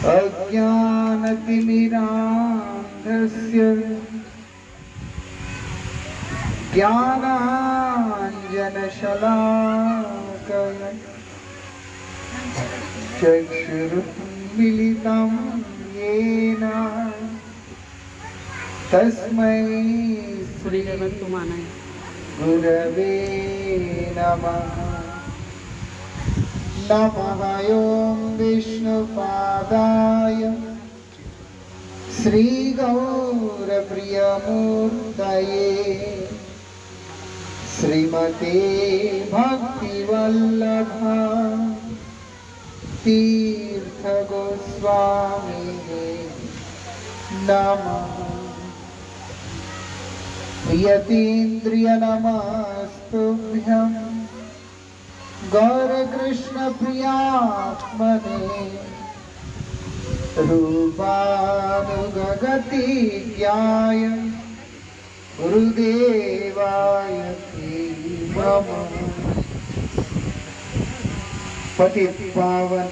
अज्ञानतिमिरान्धस्य ज्ञानाञ्जनशलाकया चक्षुरुन्मीलितं येन तस्मै श्री गुरवे नमः। नमः ॐ विष्णुपादाय श्रीगौरप्रियमूर्तये श्रीमते भक्तिवल्लभा तीर्थगोस्वामिने नमः। यतीन्द्रियनमस्तुभ्यं गौरकृष्णप्रियात्मने रूपानुगगतिज्ञाय गुरुदेवाय नमः। पतित पावन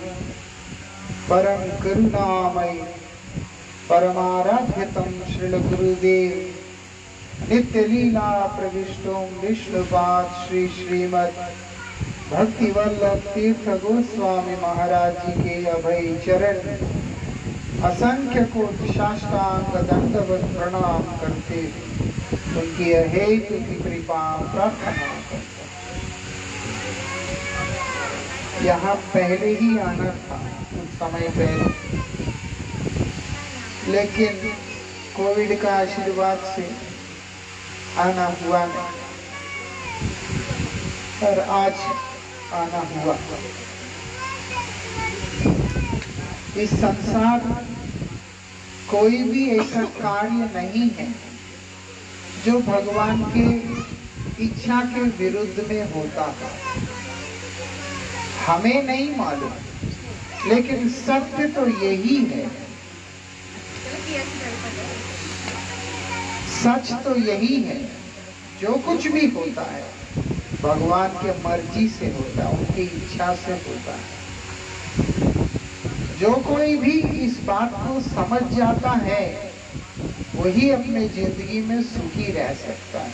परम करुणामय परमाराध्यतम श्रील गुरुदेव नित्य लीला प्रविष्टों विष्णुपाद श्री श्रीमद भक्तिवल्लभ तीर्थ गोस्वामी महाराज जी के अभय चरण असंख्य कोटि साष्टांग दंडवत प्रणाम करते उनकी अहेतु की कृपा प्रार्थना करते। यहाँ पहले ही आना था कुछ समय पहले, लेकिन कोविड का आशीर्वाद से आना हुआ नहीं, और आज आना हुआ। इस संसार में कोई भी ऐसा कार्य नहीं है जो भगवान के इच्छा के विरुद्ध में होता है। हमें नहीं मालूम, लेकिन सत्य तो यही है, सच तो यही है। जो कुछ भी होता है भगवान के मर्जी से होता है, उनकी इच्छा से होता है। जो कोई भी इस बात को समझ जाता है वही अपने जिंदगी में सुखी रह सकता है।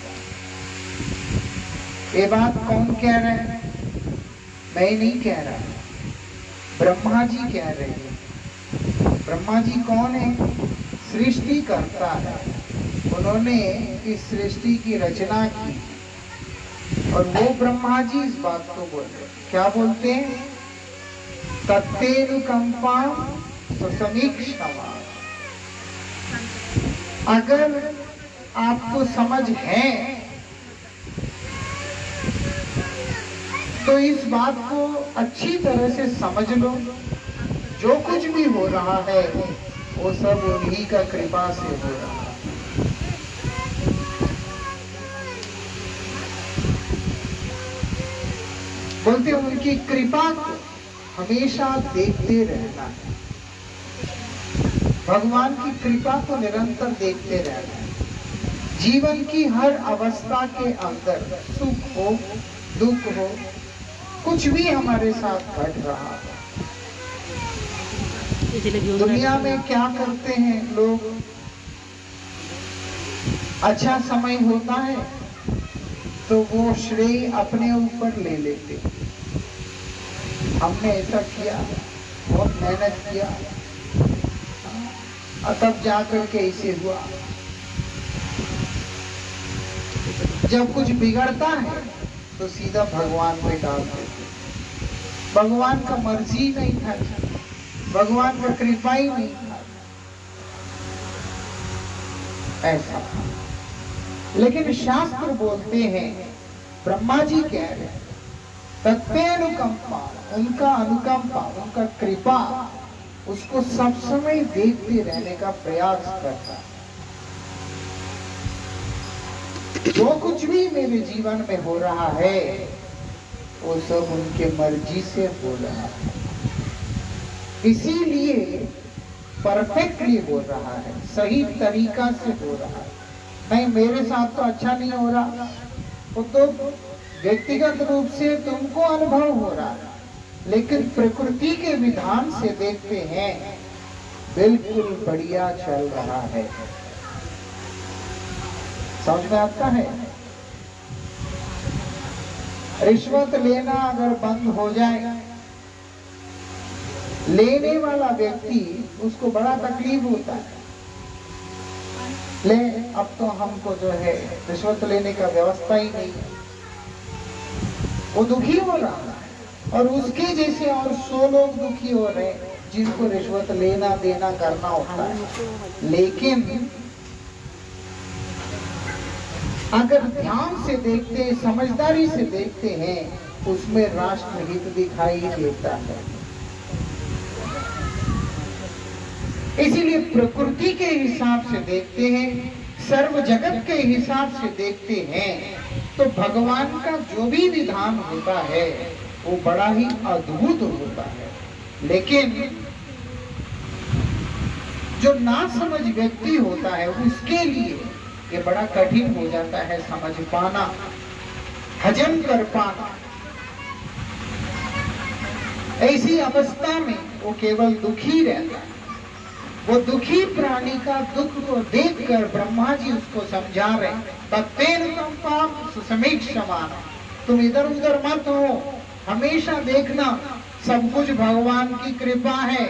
ये बात कौन कह रहे हैं? मैं नहीं कह रहा, ब्रह्मा जी कह रहे हैं। ब्रह्मा जी कौन है? सृष्टि करता है। उन्होंने इस सृष्टि की रचना की और वो ब्रह्मा जी इस बात को बोलते हैं। क्या बोलते हैं? तत्तेनुकंपा समीक्षमा। अगर आपको समझ है तो इस बात को अच्छी तरह से समझ लो। जो कुछ भी हो रहा है वो सब उन्हीं का कृपा से हो रहा है। बोलते उनकी कृपा को हमेशा देखते रहना है। भगवान की कृपा को निरंतर देखते रहना है। जीवन की हर अवस्था के अंदर सुख हो दुख हो कुछ भी हमारे साथ घट रहा है। दुनिया में क्या करते हैं लोग? अच्छा समय होता है तो वो श्रेय अपने ऊपर ले लेते। हमने ऐसा किया, बहुत मेहनत किया, तब जाकर के ऐसे हुआ। जब कुछ बिगड़ता है तो सीधा भगवान पे डाल देते। भगवान का मर्जी नहीं था, भगवान का कृपा ही नहीं था, ऐसा। लेकिन शास्त्र बोलते हैं, ब्रह्मा जी कह रहे हैं, तत्तेनुकंपा, उनका अनुकंपा, उनका कृपा उसको सब समय देखते रहने का प्रयास करता है। जो कुछ भी मेरे जीवन में हो रहा है वो सब उनके मर्जी से हो रहा है, इसीलिए परफेक्टली हो रहा है, सही तरीका से हो रहा है। नहीं मेरे साथ तो अच्छा नहीं हो रहा, वो तो व्यक्तिगत रूप से तुमको अनुभव हो रहा है, लेकिन प्रकृति के विधान से देखते हैं बिल्कुल बढ़िया चल रहा है। समझ में आता है? रिश्वत लेना अगर बंद हो जाए, लेने वाला व्यक्ति उसको बड़ा तकलीफ होता है। ले अब तो हमको जो है रिश्वत लेने का व्यवस्था ही नहीं है, वो दुखी हो रहा है। और उसके जैसे और 100 लोग दुखी हो रहे हैं जिनको रिश्वत लेना देना करना होता है। लेकिन अगर ध्यान से देखते हैं, समझदारी से देखते हैं, उसमें राष्ट्रहित दिखाई देता है। इसीलिए प्रकृति के हिसाब से देखते हैं, सर्व जगत के हिसाब से देखते हैं, तो भगवान का जो भी विधान होता है वो बड़ा ही अद्भुत होता है। लेकिन जो नासमझ व्यक्ति होता है उसके लिए ये बड़ा कठिन हो जाता है समझ पाना, हजम कर पाना। ऐसी अवस्था में वो केवल दुखी रहता है। वो दुखी प्राणी का दुख को देखकर ब्रह्मा जी उसको समझा रहे, तत्तेन संपाम सुसमीक्षमान, तुम इधर उधर मत हो, हमेशा देखना सब कुछ भगवान की कृपा है।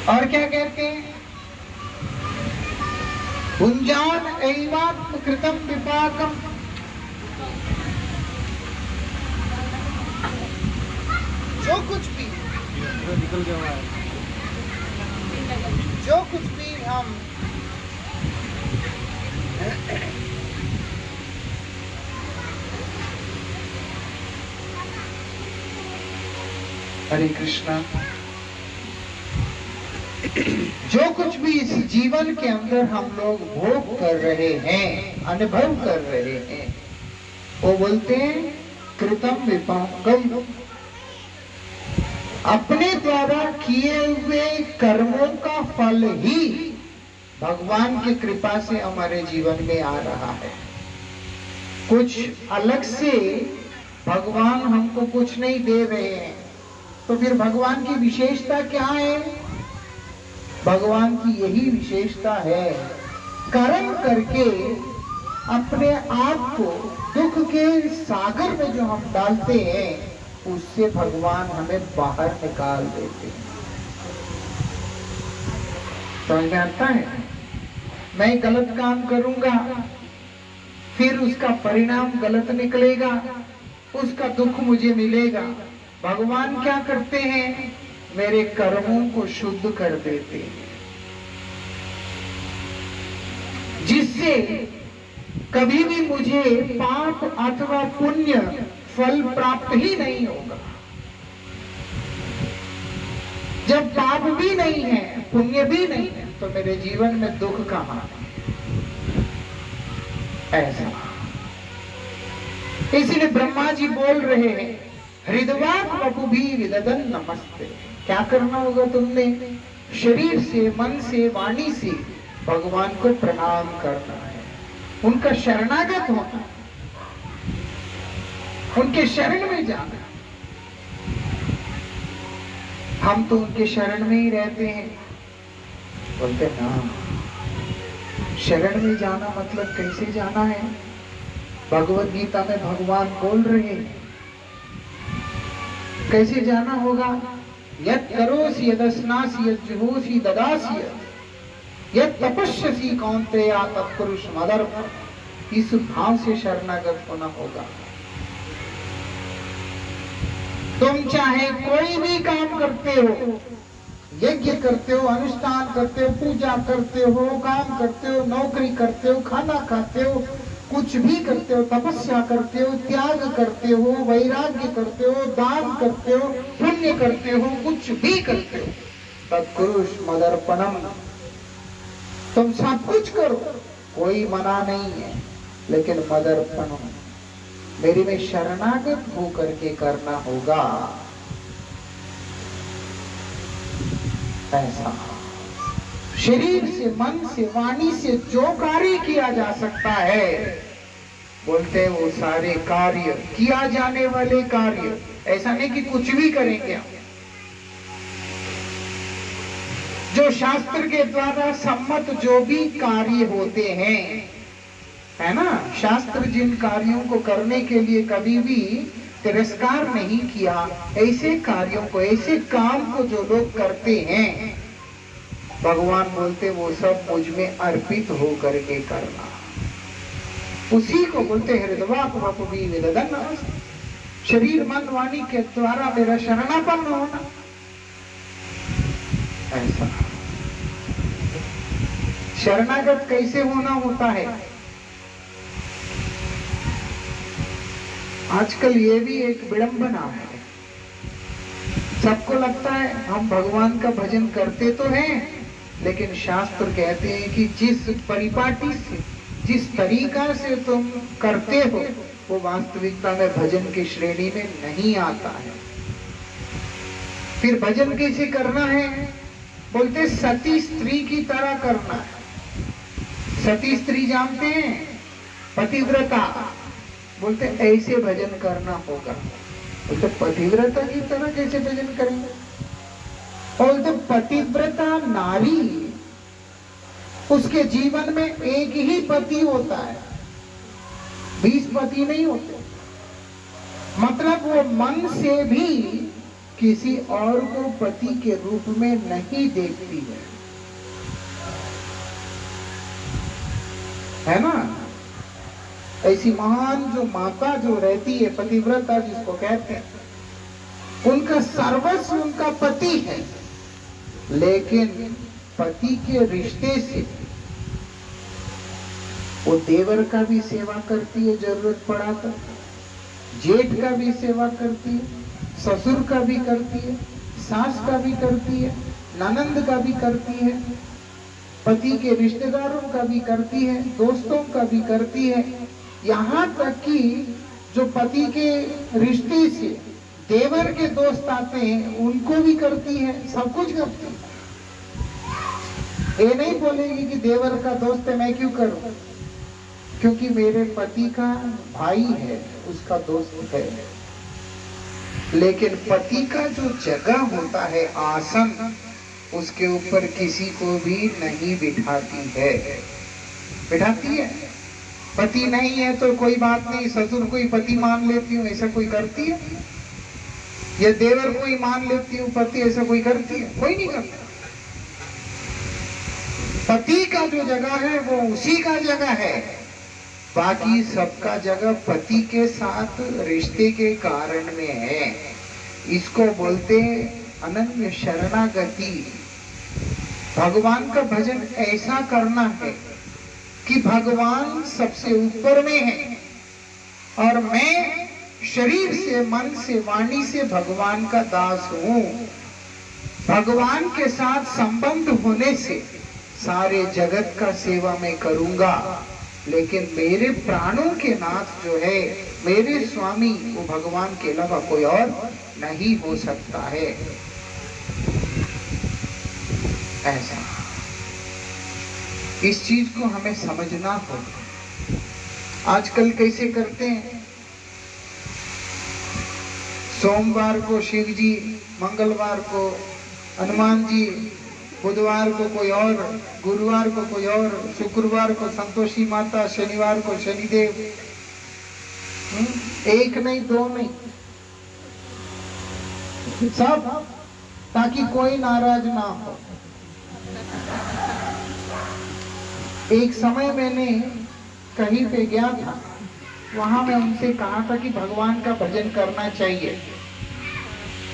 और क्या कहते हैं? भुंजान एवात्म कृतम विपाकम, जो कुछ भी हम हरे कृष्णा, जो कुछ भी इस जीवन के अंदर हम लोग भोग कर रहे हैं, अनुभव कर रहे हैं, वो बोलते हैं कृतम विपाकम, अपने द्वारा किए हुए कर्मों का फल ही भगवान की कृपा से हमारे जीवन में आ रहा है। कुछ अलग से भगवान हमको कुछ नहीं दे रहे हैं, तो फिर भगवान की विशेषता क्या है? भगवान की यही विशेषता है, कर्म करके अपने आप को दुख के सागर में जो हम डालते हैं उससे भगवान हमें बाहर निकाल देते हैं। समझ में आता है? मैं गलत काम करूंगा, फिर उसका परिणाम गलत निकलेगा, उसका दुख मुझे मिलेगा। भगवान क्या करते हैं? मेरे कर्मों को शुद्ध कर देते हैं, जिससे कभी भी मुझे पाप अथवा पुण्य फल प्राप्त ही नहीं होगा। जब पाप भी नहीं है, पुण्य भी नहीं है, तो मेरे जीवन में दुख कहां? ऐसा इसीलिए ब्रह्मा जी बोल रहे हैं, हृदवाक वपुभी विददन नमस्ते। क्या करना होगा तुमने? शरीर से, मन से, वाणी से भगवान को प्रणाम करना है, उनका शरणागत होना, उनके शरण में जाना। हम तो उनके शरण में ही रहते हैं। बोलते ना, शरण में जाना मतलब कैसे जाना है? भगवत गीता में भगवान बोल रहे हैं कैसे जाना होगा। यत् करोसि यदस्नासि यज्जुहोसि ददासि यत् तपस्यसि कौन्तेय तत्पुरुष मदर्पण। इस भाव से शरणागत होना होगा। तुम चाहे कोई भी काम करते हो, यज्ञ करते हो, अनुष्ठान करते हो, पूजा करते हो, काम करते हो, नौकरी करते हो, खाना खाते हो, कुछ भी करते हो, तपस्या करते हो, त्याग करते हो, वैराग्य करते हो, दान करते हो, पुण्य करते हो, कुछ भी करते हो, तत्पुरुष मदर्पणम। तुम सब कुछ करो, कोई मना नहीं है, लेकिन मदर्पणम मेरे में शरणागत होकर के करना होगा। ऐसा शरीर से, मन से, वाणी से जो कार्य किया जा सकता है बोलते हैं वो सारे कार्य, किया जाने वाले कार्य, ऐसा नहीं कि कुछ भी करेंगे हम, जो शास्त्र के द्वारा सम्मत जो भी कार्य होते हैं, है ना, शास्त्र जिन कार्यों को करने के लिए कभी भी तिरस्कार नहीं किया, ऐसे कार्यों को, ऐसे काम को जो लोग करते हैं, भगवान बोलते वो सब मुझ में अर्पित होकर के करना। उसी को बोलते हृदय शरीर मन वाणी के द्वारा मेरा शरणापन्न होना। ऐसा शरणागत कैसे होना होता है? आजकल ये भी एक विडंबना है। सबको लगता है हम भगवान का भजन करते तो हैं, लेकिन शास्त्र कहते हैं कि जिस परिपाटी से, जिस तरीका से तुम करते हो, वो वास्तविकता में भजन की श्रेणी में नहीं आता है। फिर भजन कैसे करना है? बोलते सती स्त्री की तरह करना है। सती स्त्री जानते हैं, पतिव्रता, बोलते ऐसे भजन करना होगा। बोलते पतिव्रता की तरह कैसे भजन करेंगे? बोलते पतिव्रता नारी, उसके जीवन में एक ही पति होता है, 20 पति नहीं होते। मतलब वो मन से भी किसी और को पति के रूप में नहीं देखती है ना? ऐसी महान जो माता जो रहती है, पतिव्रता जिसको कहते हैं, उनका सर्वस्व उनका पति है, लेकिन पति के रिश्ते से वो देवर का भी सेवा करती है, जरूरत पड़ा तो जेठ का भी सेवा करती है, ससुर का भी करती है, सास का भी करती है, ननंद का भी करती है, पति के रिश्तेदारों का भी करती है, दोस्तों का भी करती है, यहाँ तक कि जो पति के रिश्ते से देवर के दोस्त आते हैं उनको भी करती है, सब कुछ करती है। ये नहीं बोलेगी कि देवर का दोस्त है मैं क्यों करूं, क्योंकि मेरे पति का भाई है, उसका दोस्त है। लेकिन पति का जो जगह होता है, आसन, उसके ऊपर किसी को भी नहीं बिठाती है। बिठाती है? पति नहीं है तो कोई बात नहीं, ससुर को ही पति मान लेती हूँ, ऐसा कोई करती है? या देवर को ही मान लेती हूँ पति, ऐसा कोई करती है? कोई नहीं करता। पति का जो जगह है वो उसी का जगह है, बाकी सबका जगह पति के साथ रिश्ते के कारण में है। इसको बोलते अनन्य शरणागति। भगवान का भजन ऐसा करना है कि भगवान सबसे ऊपर में है और मैं शरीर से, मन से, वाणी से भगवान का दास हूँ। भगवान के साथ संबंध होने से सारे जगत का सेवा मैं करूंगा, लेकिन मेरे प्राणों के नाथ जो है, मेरे स्वामी, वो भगवान के अलावा कोई और नहीं हो सकता है। ऐसा इस चीज को हमें समझना होगा। आजकल कैसे करते हैं, सोमवार को शिव जी, मंगलवार को हनुमान जी, बुधवार को कोई और, गुरुवार को कोई और, शुक्रवार को संतोषी माता, शनिवार को शनिदेव। एक नहीं, दो नहीं, सब, ताकि कोई नाराज ना हो। एक समय मैंने कहीं पे गया था, वहां मैं उनसे कहा था कि भगवान का भजन करना चाहिए,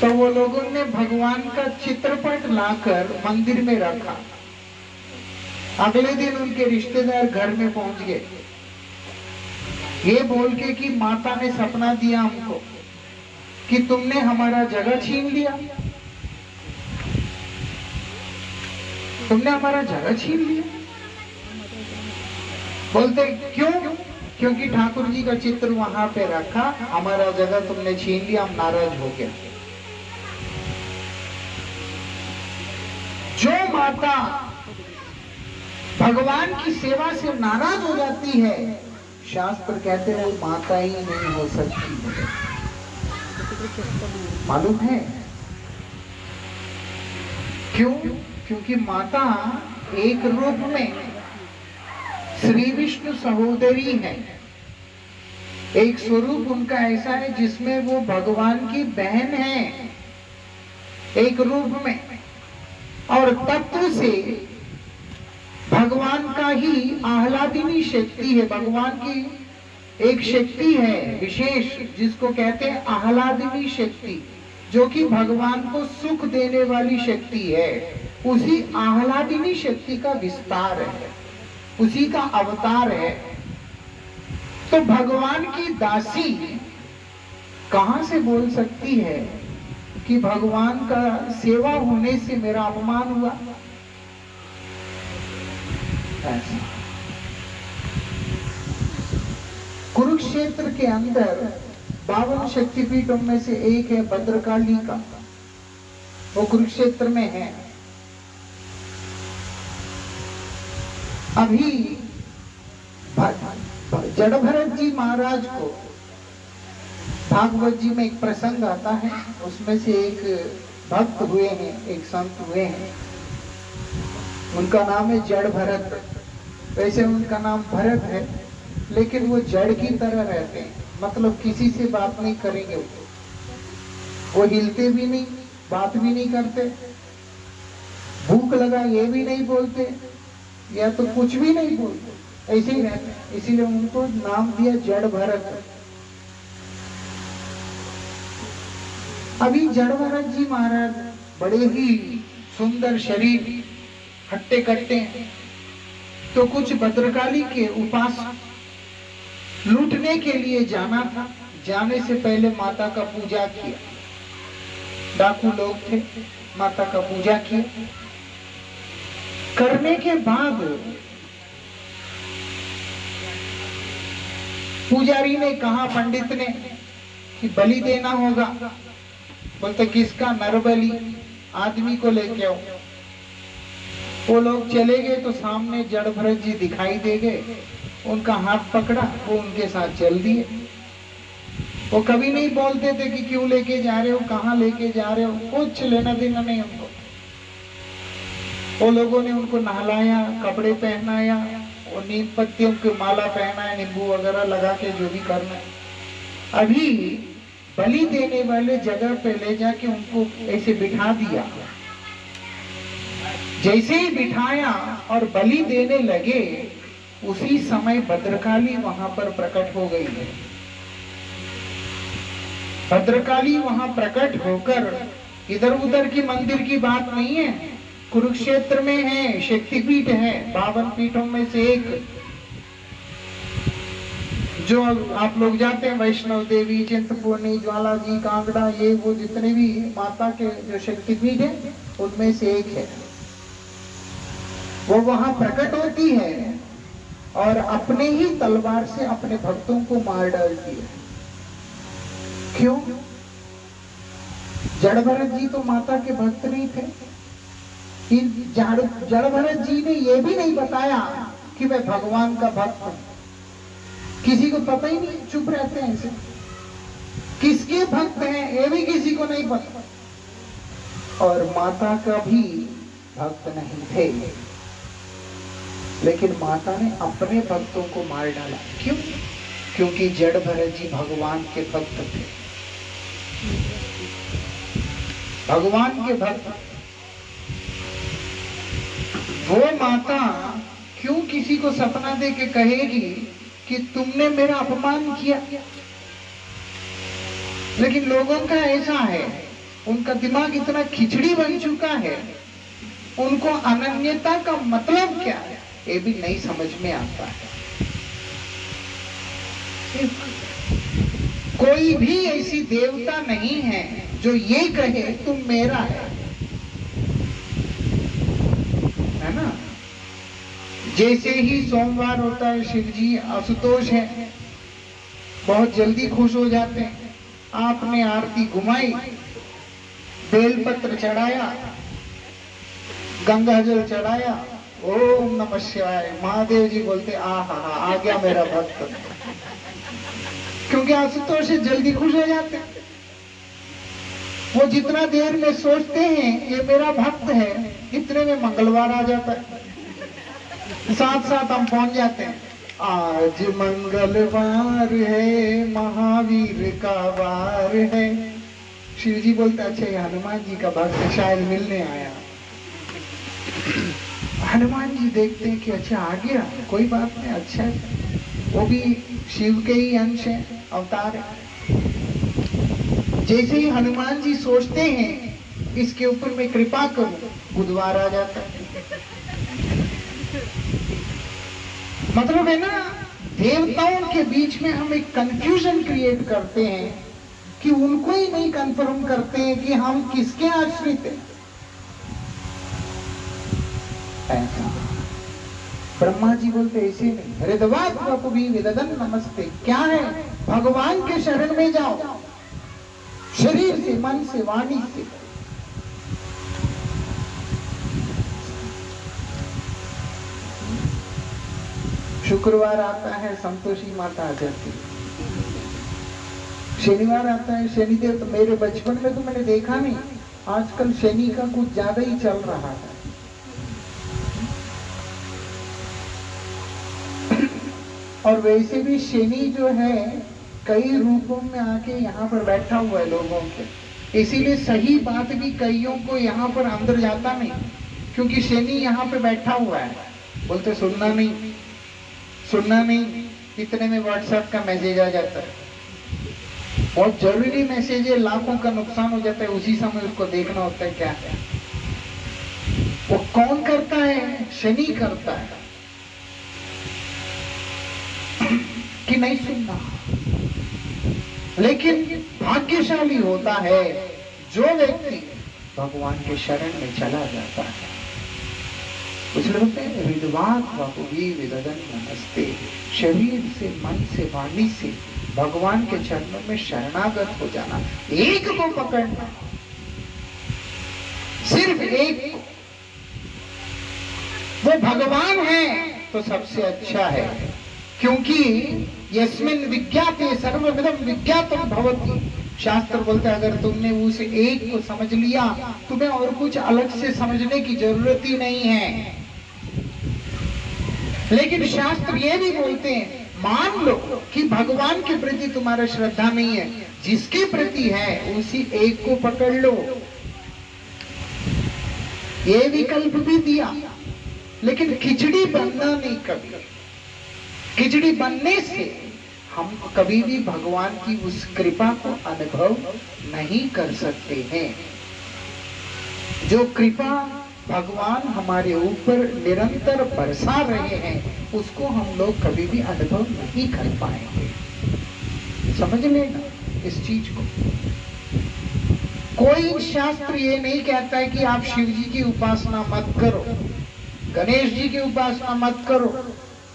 तो वो लोगों ने भगवान का चित्रपट लाकर मंदिर में रखा। अगले दिन उनके रिश्तेदार घर में पहुंच गए, ये बोल के कि माता ने सपना दिया हमको कि तुमने हमारा जगह छीन लिया, तुमने हमारा जगह छीन लिया। बोलते क्यों? क्योंकि ठाकुर जी का चित्र वहां पे रखा, हमारा जगह तुमने छीन लिया, हम नाराज हो गया। जो माता भगवान की सेवा से नाराज हो जाती है, शास्त्र कहते हैं वो माता ही नहीं हो सकती है। मालूम है क्यों? क्योंकि माता एक रूप में श्री विष्णु सहोदरी है। एक स्वरूप उनका ऐसा है जिसमें वो भगवान की बहन है एक रूप में, और तत्व से भगवान का ही आह्लादिनी शक्ति है। भगवान की एक शक्ति है विशेष जिसको कहते हैं आह्लादिनी शक्ति, जो कि भगवान को सुख देने वाली शक्ति है। उसी आह्लादिनी शक्ति का विस्तार है, उसी का अवतार है। तो भगवान की दासी कहां से बोल सकती है कि भगवान का सेवा होने से मेरा अपमान हुआ? ऐसा कुरुक्षेत्र के अंदर 52 शक्तिपीठों में से एक है भद्रकाली का, वो कुरुक्षेत्र में है। अभी जड़ भरत जी महाराज को भागवत जी में एक प्रसंग आता है, उसमें से एक भक्त हुए हैं, एक संत हुए हैं, उनका नाम है जड़ भरत। वैसे उनका नाम भरत है, लेकिन वो जड़ की तरह रहते हैं, मतलब किसी से बात नहीं करेंगे, वो हिलते भी नहीं, बात भी नहीं करते, भूख लगा ये भी नहीं बोलते, या तो कुछ भी नहीं बोलते, ऐसे ही रहते हैं। इसीलिए उनको नाम दिया जड़ भरत। अभी जड़ भरत जी महाराज बड़े ही सुंदर शरीर, हट्टे कट्टे, तो कुछ भद्रकाली के उपास लूटने के लिए जाना था। जाने से पहले माता का पूजा किया, डाकू लोग थे, माता का पूजा किया। करने के बाद पुजारी ने कहा पंडित ने कि बलि देना होगा। बोलते किसका? नर बलि, आदमी को लेके आओ। वो लोग चले गए तो सामने जड़ भरत जी दिखाई दे गए, उनका हाथ पकड़ा, वो उनके साथ चल दिए। वो कभी नहीं बोलते थे कि क्यों लेके जा रहे हो, कहाँ लेके जा रहे हो, कुछ लेना देना नहीं उनको। वो लोगों ने उनको नहलाया, कपड़े पहनाया, वो नीम पत्तियों की माला पहनाया, नींबू वगैरह लगा के जो भी करना है। अभी बलि देने वाले जगह पे ले जाके उनको ऐसे बिठा दिया। जैसे ही बिठाया और बलि देने लगे, उसी समय भद्रकाली वहां पर प्रकट हो गई है। भद्रकाली वहां प्रकट होकर, इधर उधर की मंदिर की बात नहीं है, कुरुक्षेत्र में है, शक्तिपीठ है, 52 पीठों में से एक। जो आप लोग जाते हैं, वैष्णव देवी, चिंतपूर्णी, ज्वाला जी, कांगड़ा, ये वो जितने भी माता के जो शक्तिपीठ है, उनमें से एक है। वो वहां प्रकट होती है और अपने ही तलवार से अपने भक्तों को मार डालती है। क्यों? जड़ भरत जी तो माता के भक्त नहीं थे। जड़ भरत जी ने यह भी नहीं बताया कि मैं भगवान का भक्त हूं। किसी को पता ही नहीं, चुप रहते हैं ऐसे। किसके भक्त हैं ये भी किसी को नहीं पता, और माता का भी भक्त नहीं थे। लेकिन माता ने अपने भक्तों को मार डाला। क्यों? क्योंकि जड़ भरत जी भगवान के भक्त थे, भगवान के भक्त। वो माता क्यों किसी को सपना दे के कहेगी कि तुमने मेरा अपमान किया? लेकिन लोगों का ऐसा है, उनका दिमाग इतना खिचड़ी बन चुका है, उनको अनन्यता का मतलब क्या है ये भी नहीं समझ में आता है। कोई भी ऐसी देवता नहीं है जो ये कहे तुम मेरा है ना। जैसे ही सोमवार होता है, शिव जी आशुतोष है, बहुत जल्दी खुश हो जाते हैं। आपने आरती घुमाई, बेलपत्र चढ़ाया, गंगा जल चढ़ाया, ओम नमः शिवाय। महादेव जी बोलते आ गया मेरा भक्त, क्योंकि आशुतोष से जल्दी खुश हो जाते हैं। वो जितना देर में सोचते हैं ये मेरा भक्त है, इतने में मंगलवार आ जाता है, साथ साथ हम पहुंच जाते हैं। आज मंगलवार है, महावीर का वार है। शिव जी बोलते अच्छा ये हनुमान जी का भक्त शायद मिलने आया। हनुमान जी देखते हैं कि अच्छा आ गया, कोई बात नहीं, अच्छा है, वो भी शिव के ही अंश है, अवतार है। जैसे ही हनुमान जी सोचते हैं इसके ऊपर मैं कृपा करूं, बुधवार आ जाता है। मतलब है ना, देवताओं के बीच में हम एक कंफ्यूजन क्रिएट करते हैं कि उनको ही नहीं कंफर्म करते हैं कि हम किसके आश्रित हैं। ऐसा ब्रह्मा जी बोलते ऐसे नहीं, हृदवात वपुवी विददन नमस्ते। क्या है? भगवान के शरण में जाओ, शरीर से, मन से, वाणी से। शुक्रवार आता है संतोषी माता आ जाती है, शनिवार आता है शनिदेव। तो मेरे बचपन में तो मैंने देखा नहीं, आजकल शनि का कुछ ज्यादा ही चल रहा है। और वैसे भी शनि जो है कई रूपों में आके यहाँ पर बैठा हुआ है लोगों के, इसीलिए सही बात भी कईयों को यहाँ पर अंदर जाता नहीं, क्योंकि शनि यहाँ पे बैठा हुआ है। बोलते सुनना नहीं, सुनना नहीं, इतने में व्हाट्सएप का मैसेज आ जाता है, बहुत जरूरी मैसेज है, लाखों का नुकसान हो जाता है, उसी समय उसको देखना होता है क्या है। वो कौन करता है? शनि करता है कि नहीं सुनना। लेकिन भाग्यशाली होता है जो व्यक्ति भगवान के शरण में चला जाता है। कुछ लोग हैं विद्वान वपुवी विददन नमस्ते, शरीर से, मन से, वाणी से भगवान के चरणों में शरणागत हो जाना, एक को पकड़ना, सिर्फ एक को। वो भगवान है तो सबसे अच्छा है, क्योंकि यस्मिन् विज्ञाते सर्वमिदं विज्ञातं भवति। शास्त्र बोलते हैं अगर तुमने उस एक को समझ लिया, तुम्हें और कुछ अलग से समझने की जरूरत ही नहीं है। लेकिन शास्त्र ये भी बोलते हैं मान लो कि भगवान के प्रति तुम्हारा श्रद्धा नहीं है, जिसके प्रति है उसी एक को पकड़ लो। ये विकल्प भी दिया, लेकिन खिचड़ी बनना नहीं कभी। खिचड़ी बनने से हम कभी भी भगवान की उस कृपा को अनुभव नहीं कर सकते हैं। जो कृपा भगवान हमारे ऊपर निरंतर बरसा रहे हैं, उसको हम लोग कभी भी अनुभव नहीं कर पाएंगे। समझ लेना इस चीज को। कोई शास्त्र ये नहीं कहता है कि आप शिव जी की उपासना मत करो, गणेश जी की उपासना मत करो,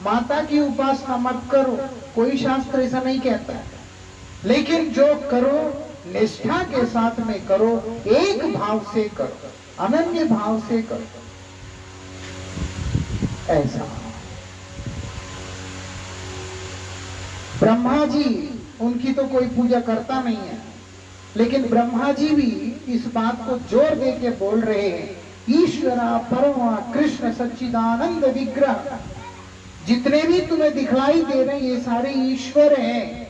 माता की उपासना मत करो, कोई शास्त्र ऐसा नहीं कहता है। लेकिन जो करो निष्ठा के साथ में करो, एक भाव से करो, अनन्य भाव से करो। ऐसा ब्रह्मा जी, उनकी तो कोई पूजा करता नहीं है, लेकिन ब्रह्मा जी भी इस बात को जोर दे के बोल रहे हैं, ईश्वरा परमा कृष्ण सच्चिदानंद विग्रह। जितने भी तुम्हें दिखलाई दे रहे हैं ये सारे ईश्वर हैं,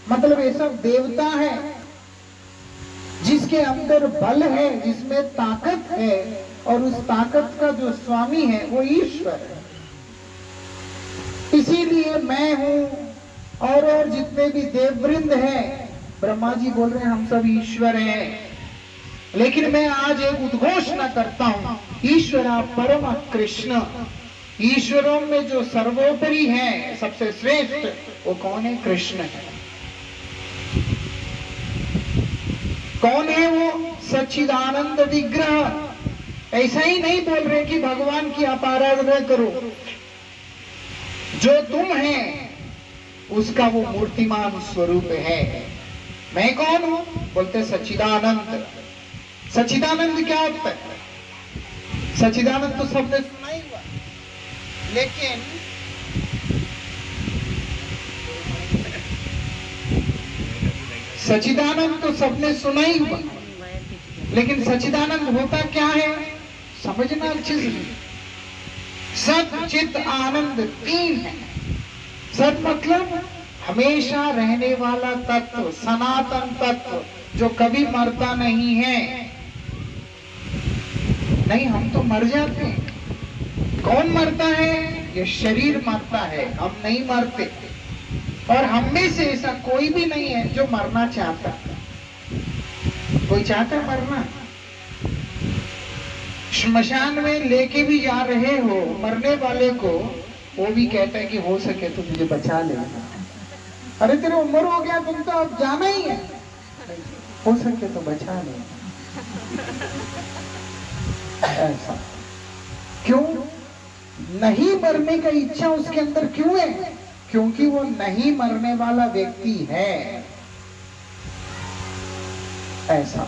मतलब ये सब देवता है, जिसके अंदर बल है, जिसमें ताकत है, और उस ताकत का जो स्वामी है वो ईश्वर है। इसीलिए मैं हूं और जितने भी देववृंद हैं, ब्रह्मा जी बोल रहे हैं हम सब ईश्वर हैं। लेकिन मैं आज एक उद्घोषणा करता हूं, ईश्वरा परम कृष्ण। ईश्वरों में जो सर्वोपरि है, सबसे श्रेष्ठ, वो कौन है? कृष्ण है। कौन है वो? सच्चिदानंद विग्रह। ऐसा ही नहीं बोल रहे कि भगवान की आप आराधना करो, जो तुम है उसका वो मूर्तिमान स्वरूप है। मैं कौन हूं? बोलते सच्चिदानंद। सच्चिदानंद क्या होता है? सच्चिदानंद तो सबने सुना ही हुआ। लेकिन सच्चिदानंद तो सबने सुना ही हुआ, लेकिन सच्चिदानंद होता क्या है समझना अच्छे से। सत चित आनंद तीन है। सत मतलब हमेशा रहने वाला तत्व, सनातन तत्व जो कभी मरता नहीं है। नहीं, हम तो मर जाते हैं। कौन मरता है? ये शरीर मरता है, हम नहीं मरते। और हम में से ऐसा कोई भी नहीं है जो मरना चाहता। कोई चाहता है मरना? श्मशान में लेके भी जा रहे हो मरने वाले को, वो भी कहता है कि हो सके तो मुझे बचा लेना। अरे तेरे उम्र हो गया, तुम तो अब जाना ही है, हो सके तो बचा लेना। ऐसा क्यों? नहीं मरने का इच्छा उसके अंदर क्यों है? क्योंकि वो नहीं मरने वाला व्यक्ति है। ऐसा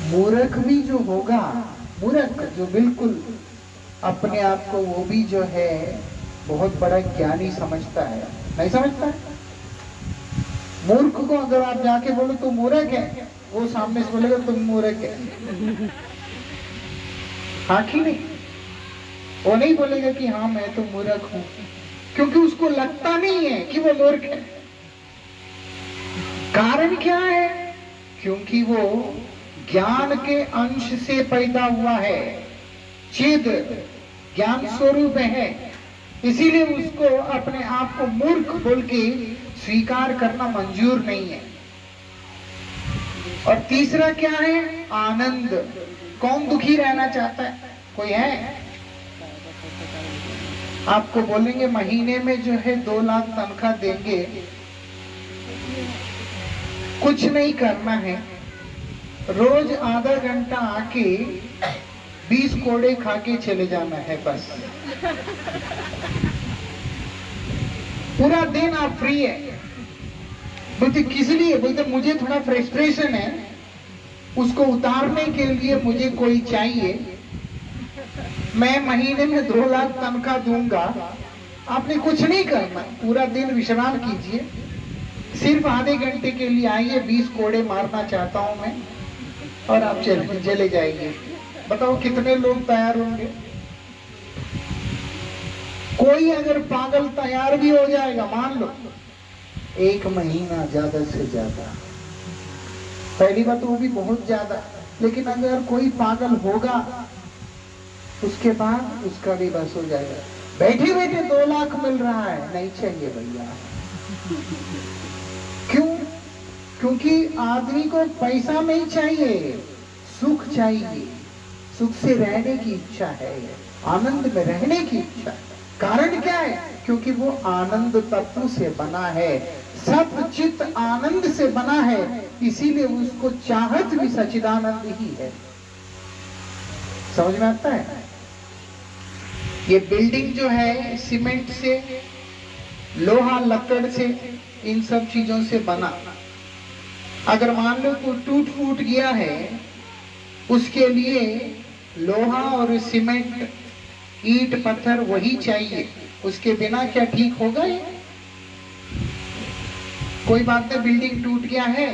मूर्ख भी जो होगा, मूर्ख जो बिल्कुल अपने आप को वो भी जो है बहुत बड़ा ज्ञानी समझता है, नहीं समझता है। मूर्ख को अगर आप जाके बोलो तो मूर्ख है, वो सामने से बोलेगा तुम मूर्ख है। हाँ कि नहीं? वो नहीं बोलेगा कि हाँ मैं तो मूर्ख हूं, क्योंकि उसको लगता नहीं है कि वो मूर्ख है। कारण क्या है? क्योंकि वो ज्ञान के अंश से पैदा हुआ है, चिद ज्ञान स्वरूप है, इसीलिए उसको अपने आप को मूर्ख बोल के स्वीकार करना मंजूर नहीं है। और तीसरा क्या है? आनंद। कौन दुखी रहना चाहता है? कोई है? आपको बोलेंगे महीने में जो है 2 लाख तनख्वाह देंगे, कुछ नहीं करना है, रोज आधा घंटा आके 20 कोड़े खा के चले जाना है बस, पूरा दिन आप फ्री है। बोलते किस लिए? बोलते मुझे थोड़ा फ्रस्ट्रेशन है, उसको उतारने के लिए मुझे कोई चाहिए, मैं महीने में 2 लाख तनख्वाह दूंगा। आपने कुछ नहीं करना, पूरा दिन विश्राम कीजिए, सिर्फ आधे घंटे के लिए आइए, 20 कोड़े मारना चाहता हूं मैं, और आप चले जाएंगे। बताओ कितने लोग तैयार होंगे? कोई अगर पागल तैयार भी हो जाएगा, मान लो 1 महीना ज्यादा से ज्यादा, पहली बात तो वो भी बहुत ज्यादा, लेकिन अगर कोई पागल होगा उसके बाद उसका भी बस हो जाएगा। बैठे बैठे 2 लाख मिल रहा है, नहीं चाहिए भैया। क्यों? क्योंकि आदमी को पैसा नहीं चाहिए, सुख चाहिए, सुख से रहने की इच्छा है, आनंद में रहने की इच्छा। कारण क्या है? क्योंकि वो आनंद तत्व से बना है, सत चित आनंद से बना है, इसीलिए उसको चाहत भी सच्चिदानंद ही है। समझ में आता है? ये बिल्डिंग जो है सीमेंट से, लोहा लकड़ से, इन सब चीजों से बना, अगर मान लो को टूट फूट गया है, उसके लिए लोहा और सीमेंट, ईंट पत्थर वही चाहिए, उसके बिना क्या ठीक होगा? ये कोई बात नहीं, बिल्डिंग टूट गया है,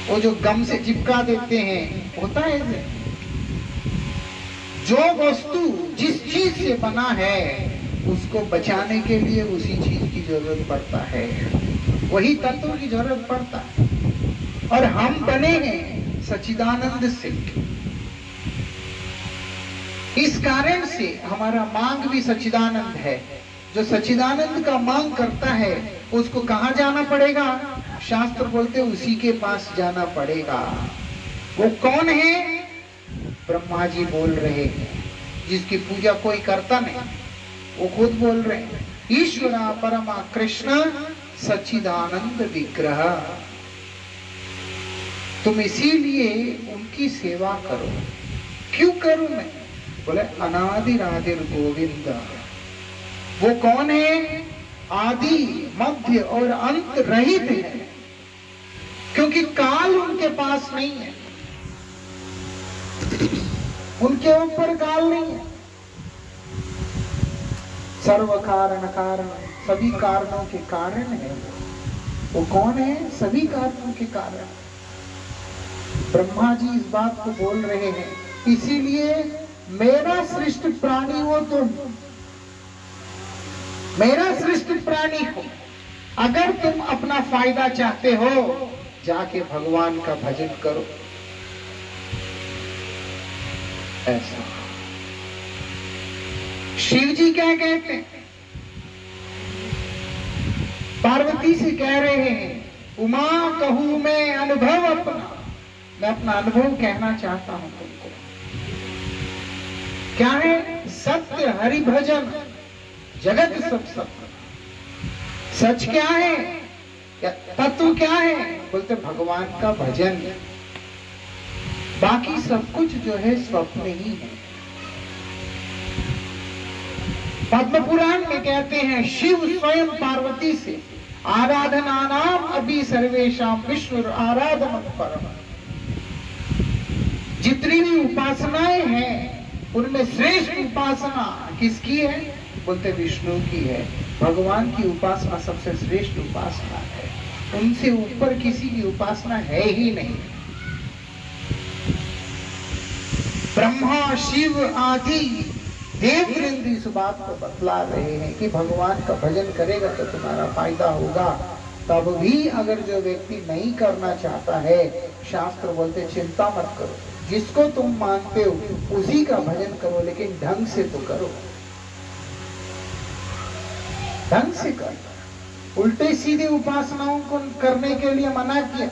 वो जो गम से चिपका देते हैं, होता है। जो वस्तु जिस चीज से बना है उसको बचाने के लिए उसी चीज की जरूरत पड़ता है, वही तत्व की जरूरत पड़ता है। और हम बने हैं सच्चिदानंद से, इस कारण से हमारा मांग भी सच्चिदानंद है। जो सच्चिदानंद का मांग करता है उसको कहां जाना पड़ेगा? शास्त्र बोलते उसी के पास जाना पड़ेगा। वो कौन है? ब्रह्मा जी बोल रहे हैं, जिसकी पूजा कोई करता नहीं, वो खुद बोल रहे हैं, ईश्वरा परमा कृष्ण सच्चिदानंद विग्रह। तुम इसीलिए उनकी सेवा करो। क्यों करूं मैं? बोले अनादिरादिर गोविंद। वो कौन है? आदि मध्य और अंत रहित है, क्योंकि काल उनके पास नहीं है, उनके ऊपर काल नहीं है। सर्व कारण कारण, सभी कारणों के कारण है। वो कौन है? सभी कारणों के कारण। ब्रह्मा जी इस बात को बोल रहे हैं, इसीलिए मेरा सृष्ट प्राणी हो तुम, मेरा सृष्ट प्राणी हो। अगर तुम अपना फायदा चाहते हो, जाके भगवान का भजन करो। ऐसा शिव जी क्या कहते हैं? पार्वती से कह रहे हैं, उमा कहूं मैं अनुभव अपना, मैं अपना अनुभव कहना चाहता हूं तुमको। क्या है? सत्य हरि भजन जगत सब सत्य। सच क्या है? तत्व क्या है? बोलते भगवान का भजन। बाकी सब कुछ जो है स्वप्न ही है। पद्म पुराण में कहते हैं, शिव स्वयं पार्वती से आराधना नाम अभी सर्वेशाम विश्व आराधना परम। जितनी भी उपासनाएं हैं उनमें श्रेष्ठ उपासना किसकी है? बोलते विष्णु की है। भगवान की उपासना सबसे श्रेष्ठ उपासना है। उनसे ऊपर किसी की उपासना है ही नहीं। ब्रह्मा शिव आदि देववृंद इस बात को बतला रहे हैं कि भगवान का भजन करेगा तो तुम्हारा फायदा होगा। तब भी अगर जो व्यक्ति नहीं करना चाहता है, शास्त्र बोलते चिंता मत करो, जिसको तुम मानते हो उसी का भजन करो, लेकिन ढंग से तो करो, ढंग से करो। उल्टे सीधे उपासनाओं को करने के लिए मना किया,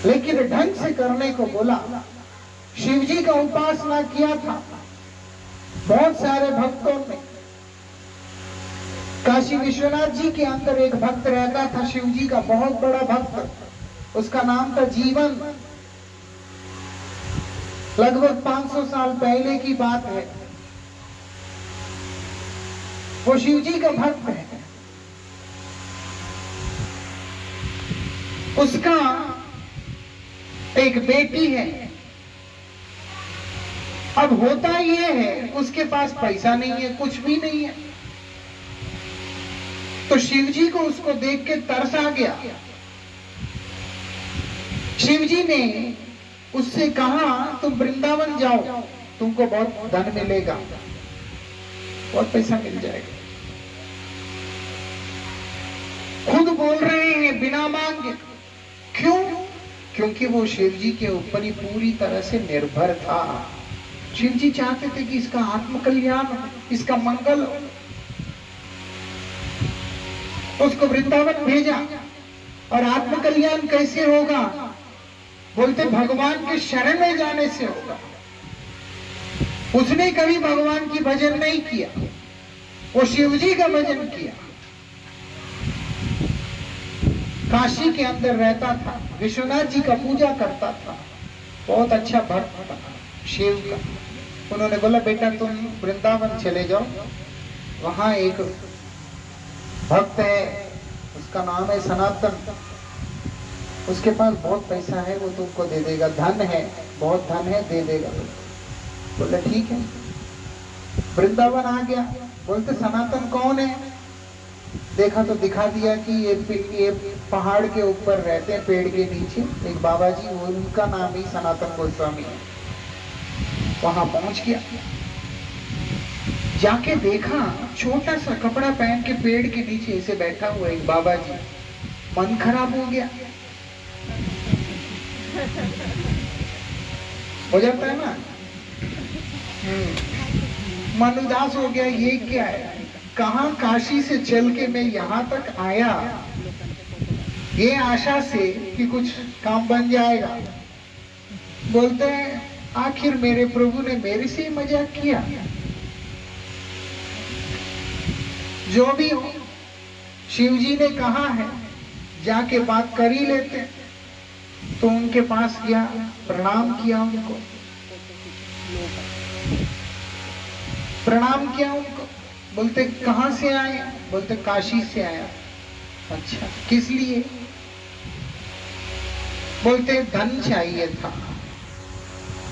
लेकिन ढंग से करने को बोला। शिव जी का उपासना किया था बहुत सारे भक्तों ने। काशी विश्वनाथ जी के अंदर एक भक्त रहता था, शिव जी का बहुत बड़ा भक्त। उसका नाम था जीवन। लगभग 500 साल पहले की बात है। वो शिव जी का भक्त है। उसका एक बेटी है। अब होता ये है, उसके पास पैसा नहीं है, कुछ भी नहीं है। तो शिव जी को उसको देख के तरस आ गया। शिव जी ने उससे कहा, तुम वृंदावन जाओ, तुमको बहुत धन मिलेगा, बहुत पैसा मिल जाएगा। खुद बोल रहे हैं बिना मांगे। क्यों? क्योंकि वो शिव जी के ऊपर ही पूरी तरह से निर्भर था। शिव जी चाहते थे कि इसका आत्म कल्याण हो, इसका मंगल हो। उसको वृंदावन भेजा। और आत्म कल्याण कैसे होगा? बोलते भगवान के शरण में जाने से होगा। उसने कभी भगवान की भजन नहीं किया, वो शिव जी का भजन किया। काशी के अंदर रहता था, विश्वनाथ जी का पूजा करता था, बहुत अच्छा भक्त था शिव का। उन्होंने बोला, बेटा तुम वृंदावन चले जाओ, वहां एक भक्त है, उसका नाम है सनातन, उसके पास बहुत पैसा है, वो तुमको दे देगा, धन है, बहुत धन है, दे देगा। बोला ठीक है। वृंदावन आ गया। बोलते सनातन कौन है? देखा तो दिखा दिया कि ये पहाड़ के ऊपर रहते हैं, पेड़ के नीचे एक बाबा जी, वो उनका नाम ही सनातन गोस्वामी है। वहां पहुंच गया। जाके देखा, छोटा सा कपड़ा पहन के पेड़ के नीचे ऐसे बैठा हुआ एक बाबा जी। मन खराब हो गया। हो जाता है ना, मन उदास हो गया। ये क्या है? कहां काशी से चल के मैं यहां तक आया, ये आशा से कि कुछ काम बन जाएगा। बोलते हैं आखिर मेरे प्रभु ने मेरे से ही मजाक किया। जो भी हो, शिव जी ने कहा है जाके बात कर ही लेते। तो उनके पास गया, प्रणाम किया उनको, प्रणाम किया उनको। बोलते कहां से आए? बोलते काशी से आया। अच्छा, किस लिए? बोलते धन चाहिए था।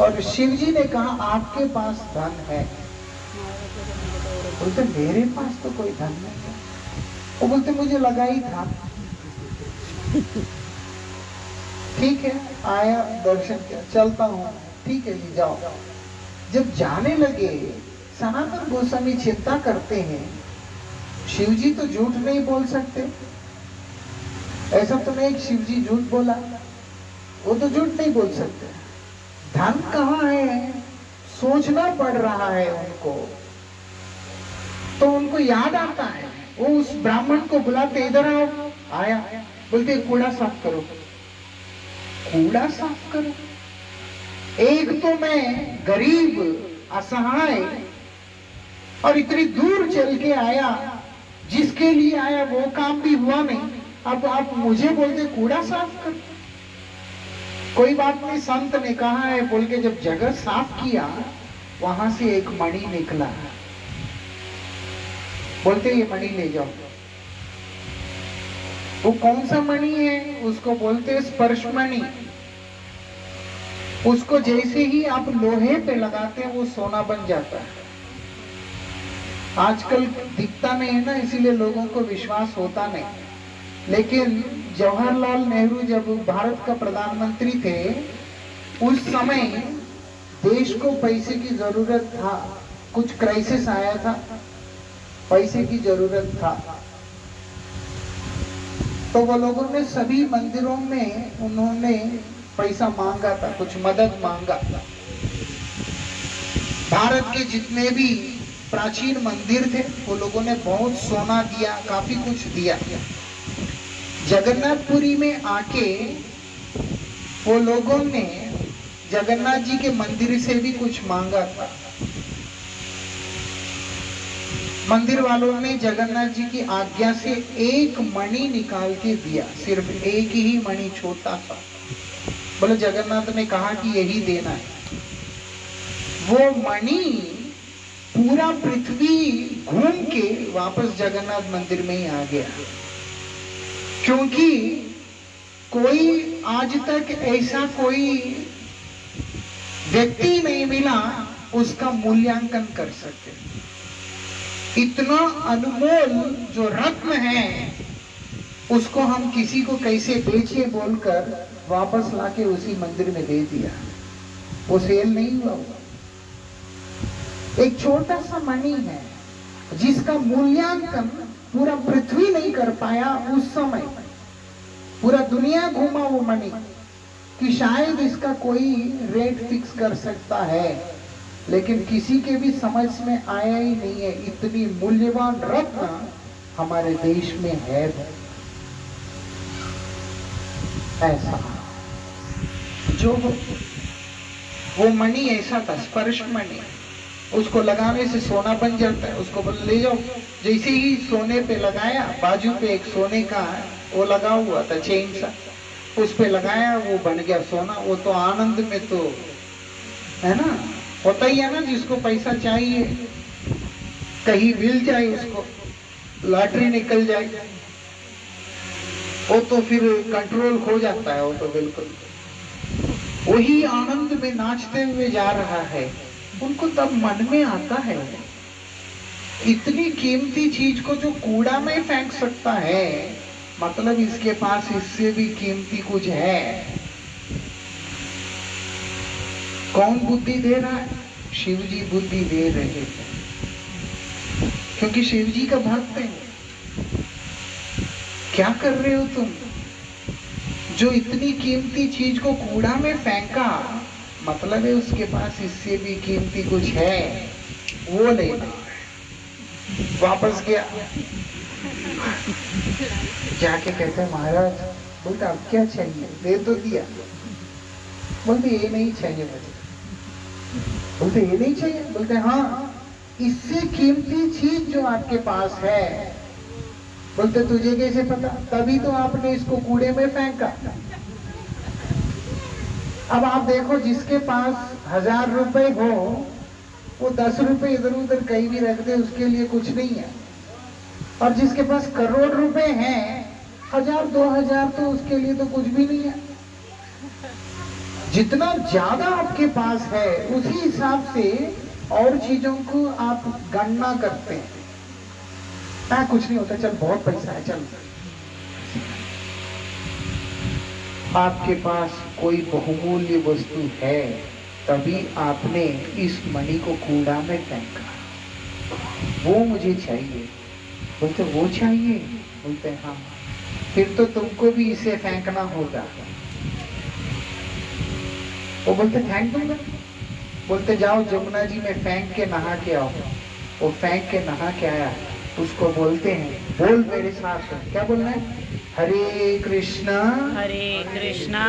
और शिव जी ने कहा आपके पास धन है, बोलते मेरे पास तो कोई धन नहीं है। वो बोलते मुझे लगा ही था। ठीक है, आया, दर्शन किया, चलता हूँ, ठीक है जी जाओ। जब जाने लगे, सनातन गोस्वामी चिंता करते हैं, शिव जी तो झूठ नहीं बोल सकते, ऐसा तो नहीं शिव जी झूठ बोला, वो तो झूठ नहीं बोल सकते। धन कहाँ है, सोचना पड़ रहा है उनको। तो उनको याद आता है, वो उस ब्राह्मण को बुलाते, इधर आओ। आया, बोलते कूड़ा साफ करो। कूड़ा साफ करो? एक तो मैं गरीब, असहाय, और इतनी दूर चल के आया, जिसके लिए आया वो काम भी हुआ नहीं, अब आप मुझे बोलते कूड़ा साफ कर। कोई बात नहीं, संत ने कहा है बोल के जब जगह साफ किया, वहां से एक मणि निकला। बोलते ये मणि ले जाओ। वो कौन सा मणि है? उसको बोलते स्पर्श मणि। उसको जैसे ही आप लोहे पे लगाते हैं वो सोना बन जाता है। आजकल दिखता नहीं है ना, इसीलिए लोगों को विश्वास होता नहीं। लेकिन जवाहरलाल नेहरू जब भारत का प्रधानमंत्री थे, उस समय देश को पैसे की जरूरत था, कुछ क्राइसिस आया था, पैसे की जरूरत था, तो वो लोगों ने सभी मंदिरों में उन्होंने पैसा मांगा था, कुछ मदद मांगा था। भारत के जितने भी प्राचीन मंदिर थे वो लोगों ने बहुत सोना दिया, काफी कुछ दिया। जगन्नाथपुरी में आके वो लोगों ने जगन्नाथ जी के मंदिर से भी कुछ मांगा था। मंदिर वालों ने जगन्नाथ जी की आज्ञा से एक मणि निकाल के दिया, सिर्फ एक ही मणि, छोटा सा। बोले जगन्नाथ ने कहा कि यही देना है। वो मणि पूरा पृथ्वी घूम के वापस जगन्नाथ मंदिर में ही आ गया, क्योंकि कोई आज तक ऐसा कोई व्यक्ति नहीं मिला उसका मूल्यांकन कर सके। इतना अनमोल जो रत्न है उसको हम किसी को कैसे बेचे बोलकर वापस लाके उसी मंदिर में दे दिया। वो सेल नहीं हुआ। एक छोटा सा मणि है जिसका मूल्यांकन पूरा पृथ्वी नहीं कर पाया उस समय। पूरा दुनिया घूमा वो मणि कि शायद इसका कोई रेट फिक्स कर सकता है, लेकिन किसी के भी समझ में आया ही नहीं है इतनी मूल्यवान रत्न हमारे देश में है। ऐसा जो वो मणि ऐसा था, स्पर्श मणि, उसको लगाने से सोना बन जाता है। उसको बोले ले जाओ। जैसे ही सोने पे लगाया, बाजू पे एक सोने का वो लगा हुआ था चेन सा, उस पे लगाया, वो बन गया सोना। वो तो आनंद में तो है ना, होता ही है ना, जिसको पैसा चाहिए कहीं मिल जाए, उसको लॉटरी निकल जाए, वो तो फिर कंट्रोल खो जाता है। वो तो बिल्कुल वही आनंद में नाचते हुए जा रहा है। उनको तब मन में आता है इतनी कीमती चीज को जो कूड़ा में फेंक सकता है, मतलब इसके पास इससे भी कीमती कुछ है। कौन बुद्धि दे रहा है? शिव जी बुद्धि दे रहे हैं, क्योंकि शिव जी का भक्त है। क्या कर रहे हो तुम? जो इतनी कीमती चीज को कूड़ा में फेंका, मतलब है उसके पास इससे भी कीमती कुछ है, वो लेना। वापस गया, जाके कहते हैं महाराज, बोलते अब क्या चाहिए? दे तो दिया। बोलते ये नहीं चाहिए मुझे। बोलते ये नहीं चाहिए? बोलते हाँ, इससे कीमती चीज जो आपके पास है। बोलते तुझे कैसे पता? तभी तो आपने इसको कूड़े में फेंका। अब आप देखो, जिसके पास 1000 रुपए हो वो 10 रुपए इधर उधर कहीं भी रख दे, उसके लिए कुछ नहीं है। और जिसके पास करोड़ रुपए हैं, 1000-2000 तो उसके लिए तो कुछ भी नहीं है। जितना ज्यादा आपके पास है उसी हिसाब से और चीजों को आप गणना करते हैं, कुछ नहीं होता, चल बहुत पैसा है, चल। आपके पास कोई बहुमूल्य वस्तु है, तभी आपने इस मणि को कूड़ा में फेंका। वो मुझे चाहिए। बोलते वो चाहिए? बोलते हाँ। फिर तो तुमको भी इसे फेंकना होगा। वो बोलते फेंक दूंगा। बोलते जाओ जमुना जी में फेंक के नहा के आओ। वो फेंक के नहा के आया। उसको बोलते हैं, बोल मेरे साथ, क्या बोलना है? हरे कृष्णा हरे कृष्णा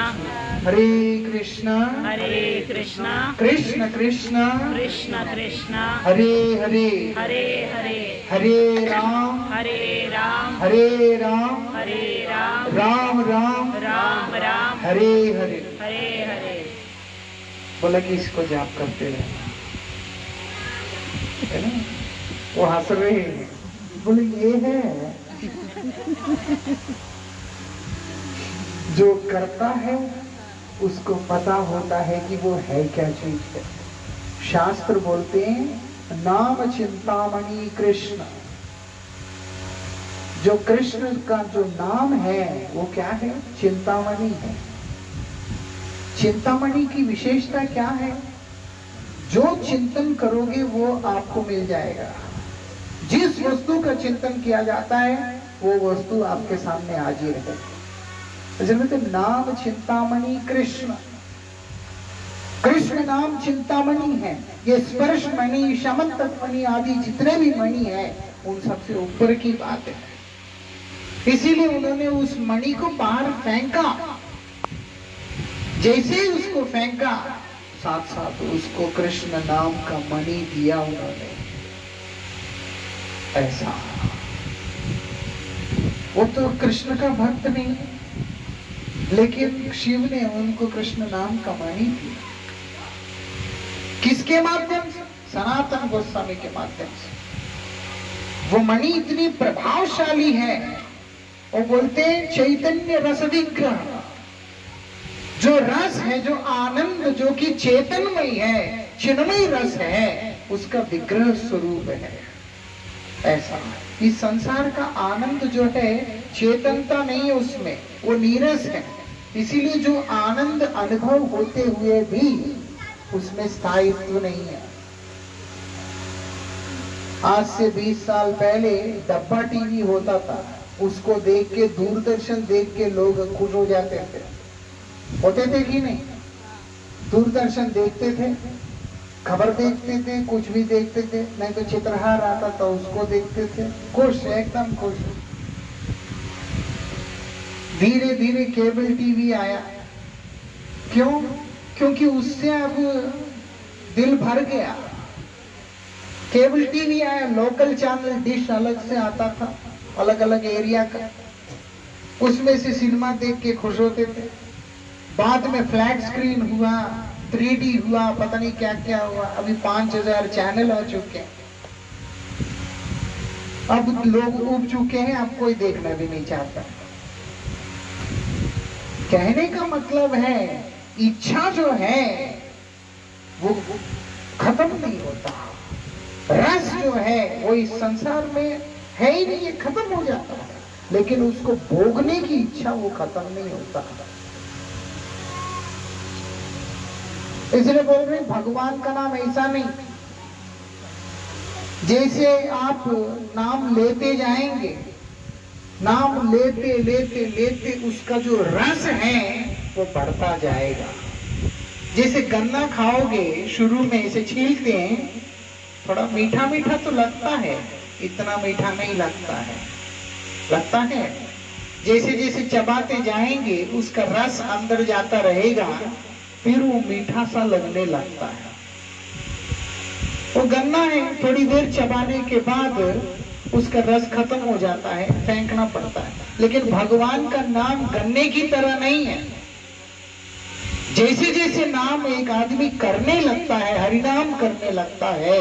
हरे कृष्णा हरे कृष्णा कृष्ण कृष्ण कृष्ण कृष्ण हरे हरे हरे हरे हरे राम हरे राम हरे राम हरे राम राम राम राम राम हरे हरे। हरे हरे। बोला कि इसको जाप करते रहे, है ना? वो हंस रहे हैं, बोले ये है जो करता है उसको पता होता है कि वो है क्या चीज है। शास्त्र बोलते हैं नाम चिंतामणि कृष्ण। जो कृष्ण का जो नाम है वो क्या है? चिंतामणि है। चिंतामणि की विशेषता क्या है? जो चिंतन करोगे वो आपको मिल जाएगा। जिस वस्तु का चिंतन किया जाता है वो वस्तु आपके सामने हाजिर है। तो नाम चिंतामणि कृष्ण। कृष्ण नाम चिंतामणि है। ये स्पर्श मणि, शमन तत्मणि आदि जितने भी मणि है उन सबसे ऊपर की बात है। इसीलिए उन्होंने उस मणि को बाहर फेंका। जैसे ही उसको फेंका, साथ साथ उसको कृष्ण नाम का मणि दिया उन्होंने। ऐसा वो तो कृष्ण का भक्त नहीं, लेकिन शिव ने उनको कृष्ण नाम का मणि दिया। किसके माध्यम से? सनातन गोस्वामी के माध्यम से। वो मणि इतनी प्रभावशाली है। वो बोलते हैं चैतन्य रस विग्रह। जो रस है, जो आनंद, जो कि चेतनमय है, चिन्मय रस है, उसका विग्रह स्वरूप है। ऐसा इस संसार का आनंद जो है चेतनता नहीं है उसमें, वो नीरस है। इसीलिए जो आनंद अनुभव होते हुए भी उसमें स्थायित्व नहीं है। आज से 20 साल पहले डब्बा टीवी होता था, उसको देख के, दूरदर्शन देख के लोग खुश हो जाते थे। होते थे कि नहीं? दूरदर्शन देखते थे, खबर देखते थे, कुछ भी देखते थे, नहीं तो चित्रहार आता था उसको देखते थे, खुश, एकदम खुश। धीरे धीरे केबल टीवी आया। क्यों? क्योंकि उससे अब दिल भर गया। केबल टीवी आया, लोकल चैनल डिश अलग से आता था, अलग अलग एरिया का, उसमें से सिनेमा देख के खुश होते थे। बाद में फ्लैट स्क्रीन हुआ, 3D हुआ, पता नहीं क्या क्या हुआ। अभी 5000 चैनल आ चुके हैं। अब लोग उब चुके हैं, अब कोई देखना भी नहीं चाहता। कहने का मतलब है इच्छा जो है वो खत्म नहीं होता। रस जो है वो इस संसार में है ही नहीं, ये खत्म हो जाता है, लेकिन उसको भोगने की इच्छा वो खत्म नहीं होता। इसलिए बोल रहे भगवान का नाम ऐसा नहीं, जैसे आप नाम लेते जाएंगे, नाम लेते लेते लेते उसका जो रस है वो बढ़ता जाएगा। जैसे गन्ना खाओगे, शुरू में इसे छीलते हैं, थोड़ा मीठा मीठा तो लगता है, इतना मीठा नहीं लगता है, लगता है। जैसे जैसे चबाते जाएंगे उसका रस अंदर जाता रहेगा, फिर वो मीठा सा लगने लगता है। वो गन्ना है, थोड़ी देर चबाने के बाद उसका रस खत्म हो जाता है, फेंकना पड़ता है। लेकिन भगवान का नाम गन्ने की तरह नहीं है। जैसे जैसे नाम एक आदमी करने लगता है, हरिनाम करने लगता है,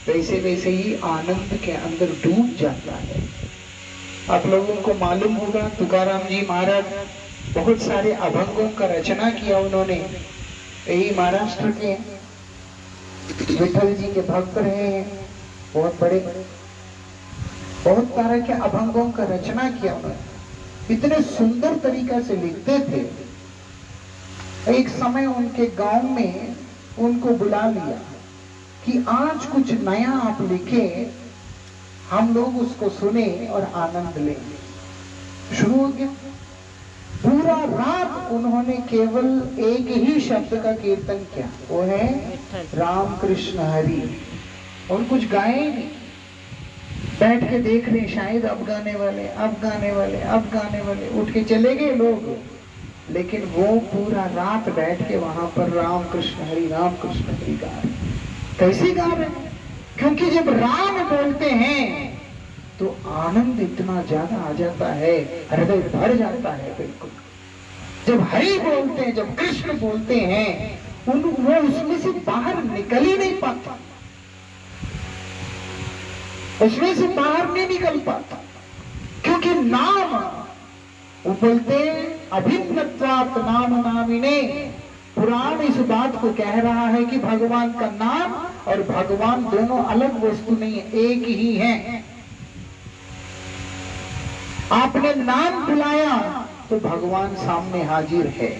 वैसे वैसे ही आनंद के अंदर डूब जाता है। आप लोगों को मालूम होगा तुकाराम जी महाराज बहुत सारे अभंगों का रचना किया उन्होंने, यही महाराष्ट्र के। विठल जी के भक्त रहे हैं, बहुत बड़े बड़े, बहुत तरह के अभंगों का रचना किया उन्होंने, इतने सुंदर तरीका से लिखते थे। एक समय उनके गांव में उनको बुला लिया कि आज कुछ नया आप लिखे, हम लोग उसको सुने और आनंद लें। शुरू हो गया। पूरा रात उन्होंने केवल एक ही शब्द का कीर्तन किया, वो है राम कृष्ण हरि, और कुछ गाए ही नहीं। बैठ के देख रहे, शायद अब गाने वाले, अब गाने वाले, अब गाने वाले, उठ के चले गए लोग, लेकिन वो पूरा रात बैठ के वहां पर राम कृष्ण हरि गा रहे। कैसे गा रहे? क्योंकि जब राम बोलते हैं तो आनंद इतना ज्यादा आ जाता है, हृदय भर जाता है बिल्कुल। जब हरि बोलते हैं, जब कृष्ण बोलते हैं, वो उसमें से बाहर निकल ही नहीं पाता, उसमें से बाहर नहीं निकल पाता, क्योंकि नाम, वो बोलते हैं अभिन्नत्वात् नाम नामिने। पुराण इस बात को कह रहा है कि भगवान का नाम और भगवान दोनों अलग वस्तु नहीं है, एक ही है। आपने नाम बुलाया तो भगवान सामने हाजिर है।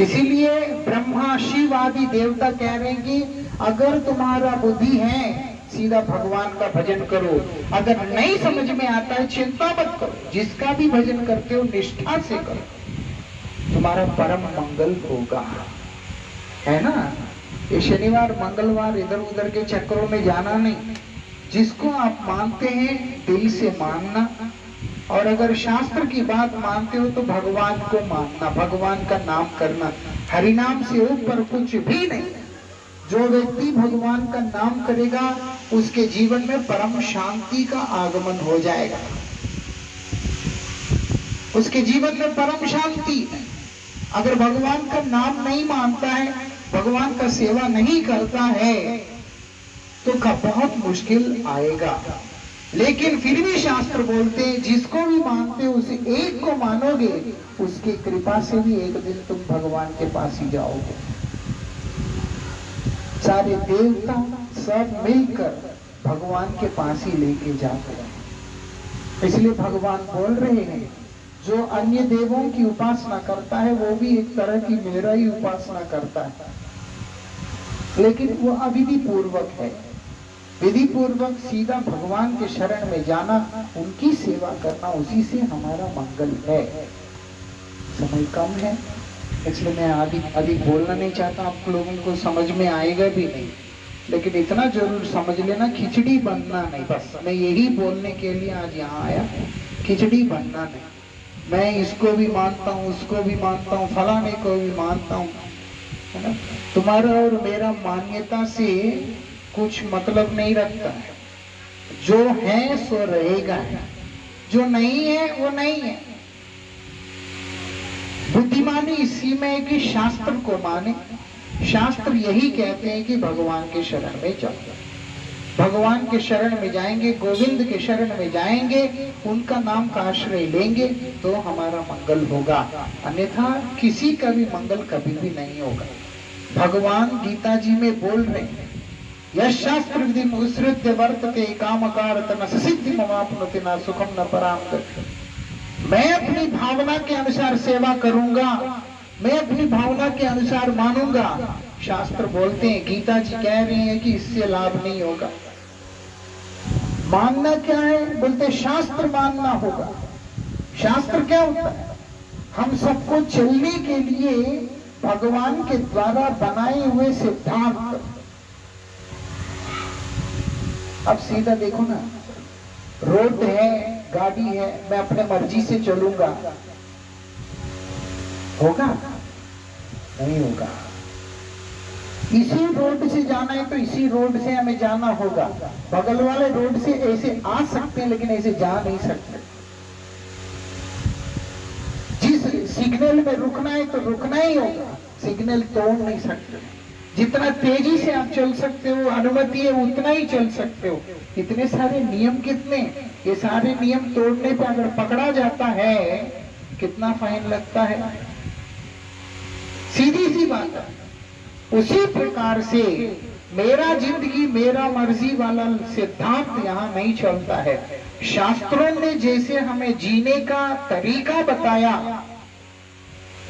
इसीलिए ब्रह्मा शिव आदि देवता कह रहे हैं कि अगर तुम्हारा बुद्धि है सीधा भगवान का भजन करो, अगर नहीं समझ में आता है चिंता मत करो, जिसका भी भजन करते हो निष्ठा से करो, तुम्हारा परम मंगल होगा, है ना। ये शनिवार मंगलवार इधर उधर के चक्रों में जाना नहीं, जिसको आप मानते हैं दिल से मानना, और अगर शास्त्र की बात मानते हो तो भगवान को मानना, भगवान का नाम करना, हरिनाम से ऊपर कुछ भी नहीं। जो व्यक्ति भगवान का नाम करेगा उसके जीवन में परम शांति का आगमन हो जाएगा, उसके जीवन में परम शांति। अगर भगवान का नाम नहीं मानता है, भगवान का सेवा नहीं करता है, तो बहुत मुश्किल आएगा। लेकिन फिर भी शास्त्र बोलते हैं जिसको भी मानते हो उसे एक को मानोगे, उसकी कृपा से भी एक दिन तुम भगवान के पास ही जाओगे। सारे देवता सब मिलकर भगवान के पास ही लेके जाते हैं। इसलिए भगवान बोल रहे हैं जो अन्य देवों की उपासना करता है वो भी एक तरह की मेरा ही उपासना करता है, लेकिन वो अविधि पूर्वक है। विधि पूर्वक सीधा भगवान के शरण में जाना, उनकी सेवा करना, उसी से हमारा मंगल है। समय कम है इसलिए मैं अधिक बोलना नहीं चाहता, आप लोगों को समझ में आएगा भी नहीं, लेकिन इतना जरूर समझ लेना खिचड़ी बनना नहीं। बस मैं यही बोलने के लिए आज यहाँ आया, खिचड़ी बनना नहीं। मैं इसको भी मानता हूँ, उसको भी मानता हूँ, फलाने को भी मानता हूँ, है ना। तुम्हारा और मेरा मान्यता से कुछ मतलब नहीं रखता है। जो है सो रहेगा, जो नहीं है वो नहीं है। बुद्धिमानी इसी में है कि शास्त्र को माने। शास्त्र यही कहते हैं कि भगवान के शरण में जाओ, भगवान के शरण में जाएंगे, गोविंद के शरण में जाएंगे, उनका नाम का आश्रय लेंगे तो हमारा मंगल होगा, अन्यथा किसी का भी मंगल कभी भी नहीं होगा। भगवान गीता जी में बोल रहे हैं यश शास्त्र विधि मुसृत्य वर्तते कामकारत न सिद्धि मवाप्नोति न सुखम न पराम गति। मैं अपनी भावना के अनुसार सेवा करूंगा, मैं अपनी भावना के अनुसार मानूंगा। शास्त्र बोलते हैं, गीता जी कह रही है कि इससे लाभ नहीं होगा। मानना क्या है? बोलते शास्त्र मानना होगा। शास्त्र क्या होता है? हम सबको चलने के लिए भगवान के द्वारा बनाए हुए सिद्धांत। अब सीधा देखो ना, रोड है, गाड़ी है, मैं अपने मर्जी से चलूंगा, होगा? नहीं होगा। इसी रोड से जाना है तो इसी रोड से हमें जाना होगा। बगल वाले रोड से ऐसे आ सकते हैं लेकिन ऐसे जा नहीं सकते। जिस सिग्नल में रुकना है तो रुकना ही होगा, सिग्नल तोड़ नहीं सकते। जितना तेजी से आप चल सकते हो, अनुमति है उतना ही चल सकते हो। इतने सारे नियम कितने, ये सारे नियम तोड़ने पे अगर पकड़ा जाता है कितना फाइन लगता है। सीधी सी बात है। उसी प्रकार से मेरा जिंदगी मेरा मर्जी वाला सिद्धांत यहाँ नहीं चलता है। शास्त्रों ने जैसे हमें जीने का तरीका बताया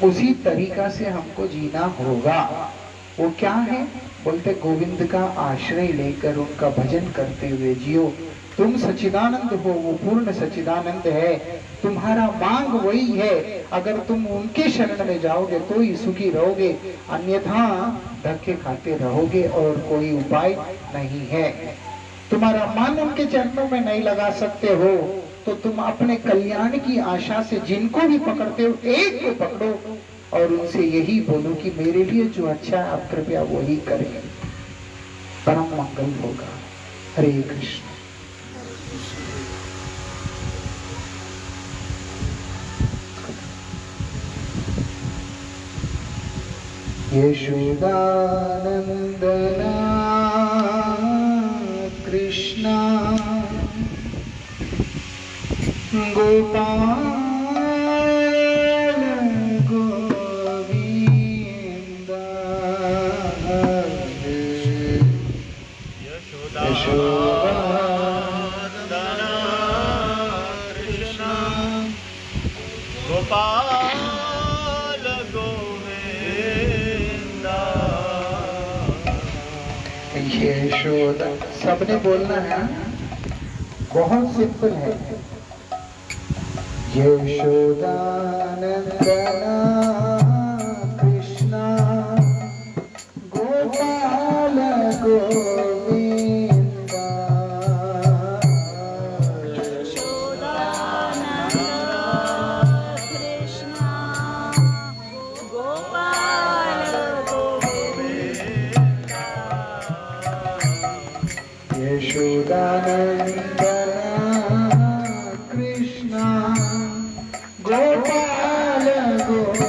उसी तरीका से हमको जीना होगा। वो क्या है? बोलते गोविंद का आश्रय लेकर उनका भजन करते हुए जियो। तुम सच्चिदानंद हो, वो पूर्ण सच्चिदानंद है, तुम्हारा मांग वही है। अगर तुम उनके शरण में जाओगे तो ही सुखी रहोगे, अन्यथा धक्के खाते रहोगे और कोई उपाय नहीं है। तुम्हारा मन उनके चरणों में नहीं लगा सकते हो तो तुम अपने कल्याण की आशा से जिनको भी पकड़ते हो एक को पकड़ो और उनसे यही बोलो कि मेरे लिए जो अच्छा है आप कृपया वही करें, परम मंगल होगा। हरे कृष्ण। यशोदानंदना कृष्णा गोपाल गोविंद यशोदानंदना कृष्णा गोपाल गोविंद। यशोदा सबने बोलना है, बहुत सिंपल है। यशोदानंदना कृष्णा गोपाल गोविंद। यशोदानंदना कृष्णा गोपाल गोविंद।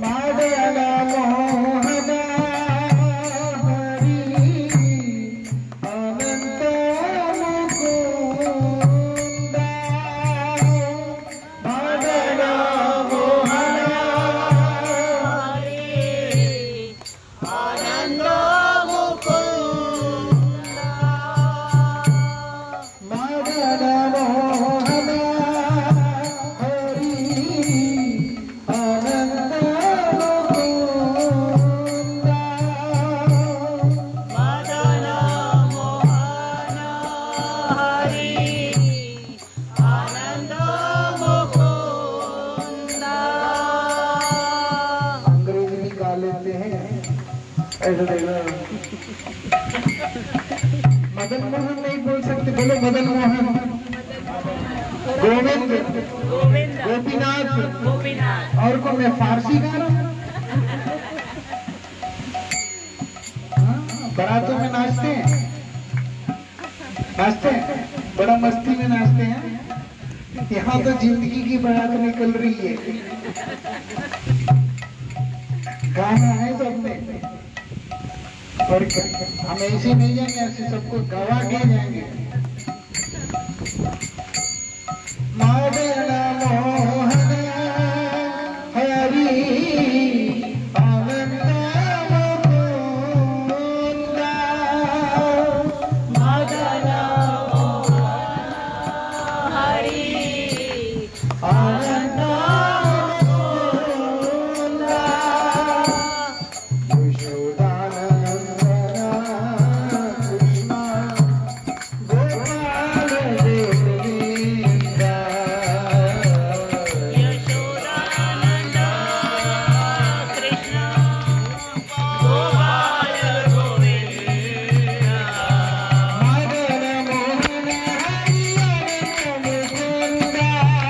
मदन मोहन हरि अनंत मुकुंद। मदन मोहन मदन मोहन हरि अनंत मुकुंद। अंग्रेजी भी गा लेते हैं ऐसा देखो। मदन मोहन नहीं बोल सकते, बोलो मदन मोहन, गोविंद, गोपीनाथ। और को मैं फारसी गा रहा हूँ। हाँ, बारातों में नाचते हैं, बड़ा मस्ती में नाचते हैं। यहाँ तो जिंदगी की बारात निकल रही है। गाना है सबने, और हम ऐसे नहीं जाएंगे, ऐसे सबको गवा के जाएंगे। मदन मोहन हरि अनंत मुकुंद। मदन अनंत मुकुंद। यशोदानंदना कृष्णा गोपाल गोविंद। मदन मोहन हरि अनंत मुकुंद।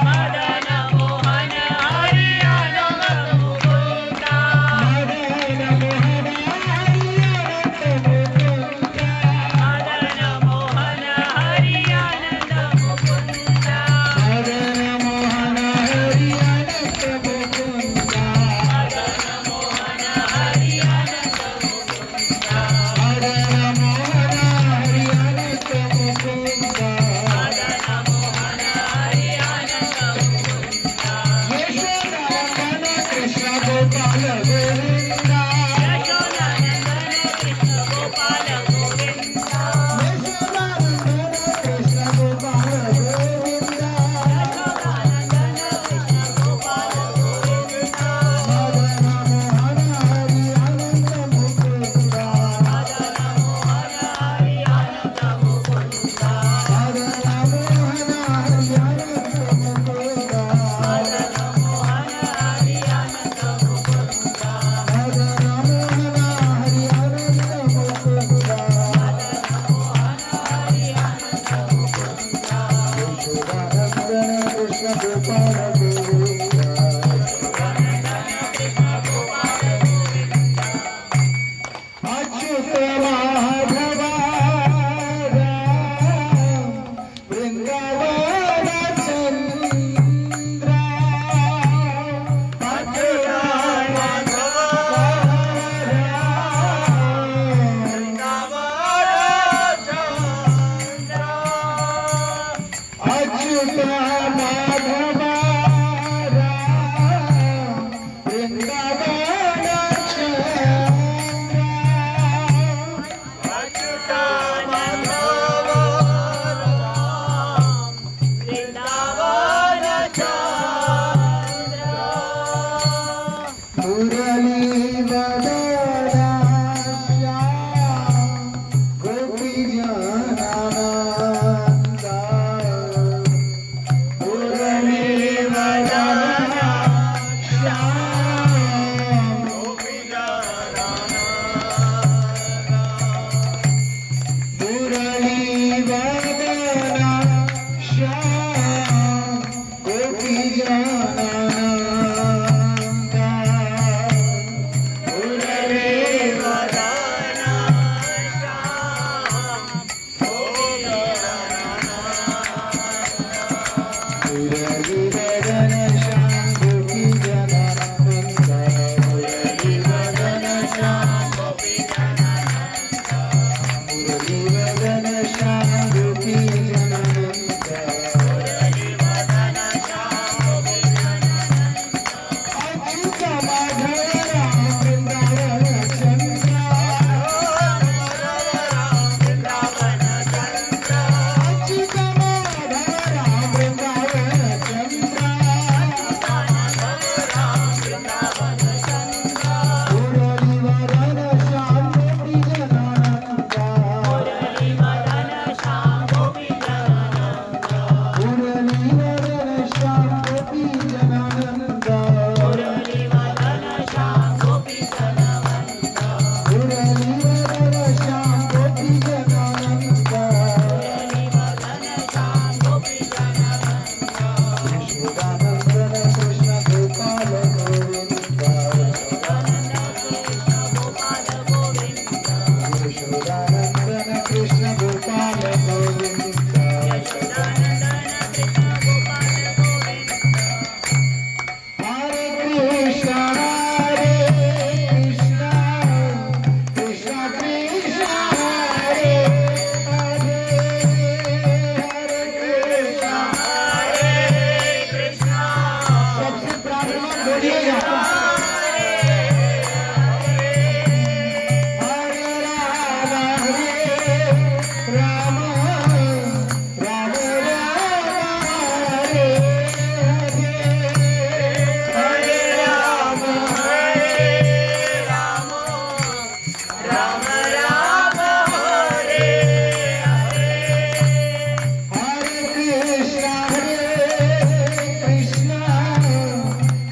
मदन मोहन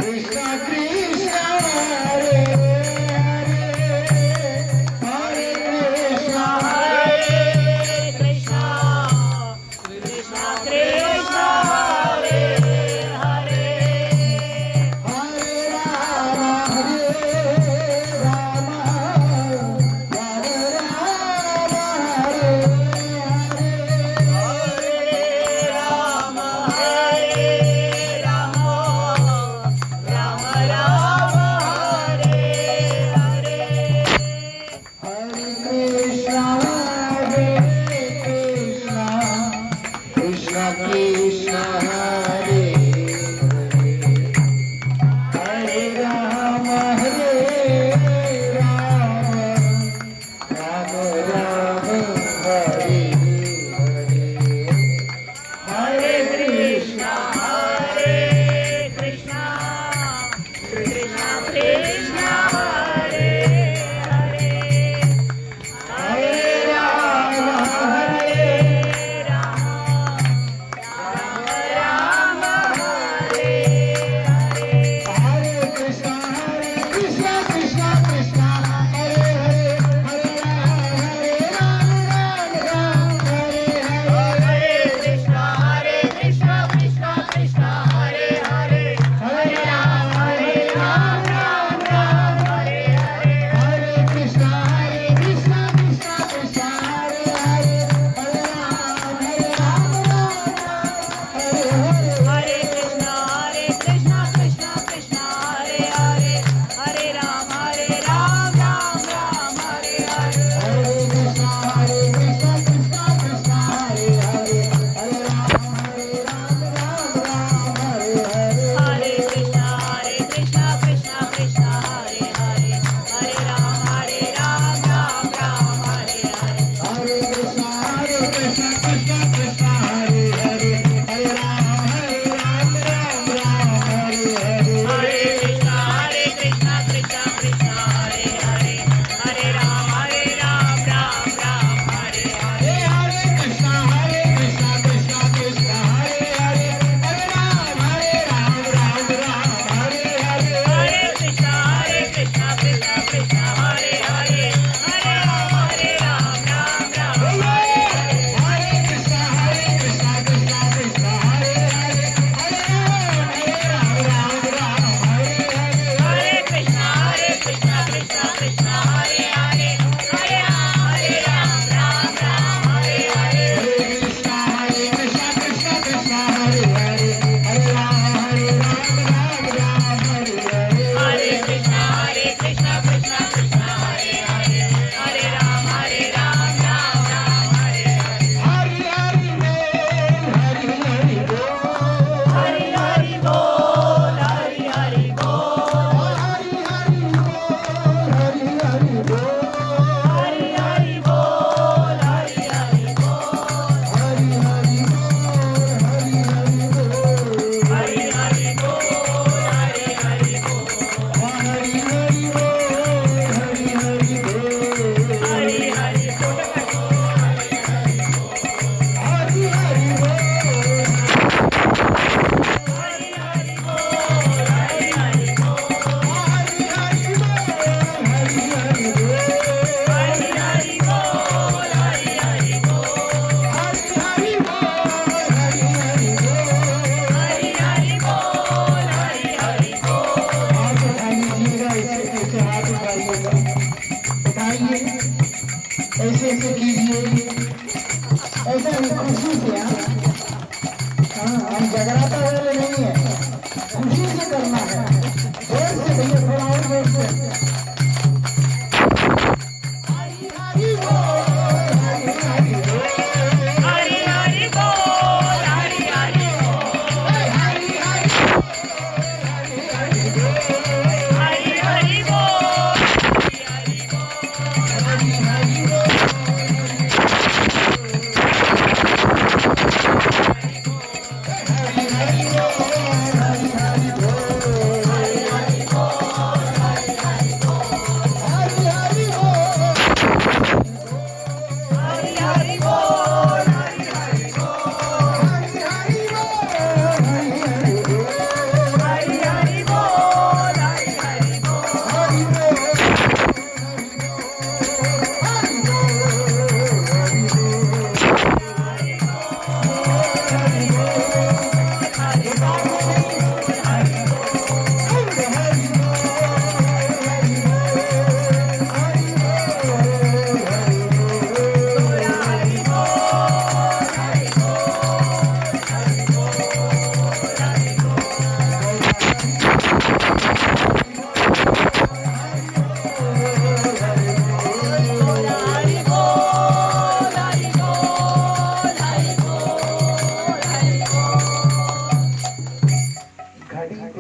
Krishna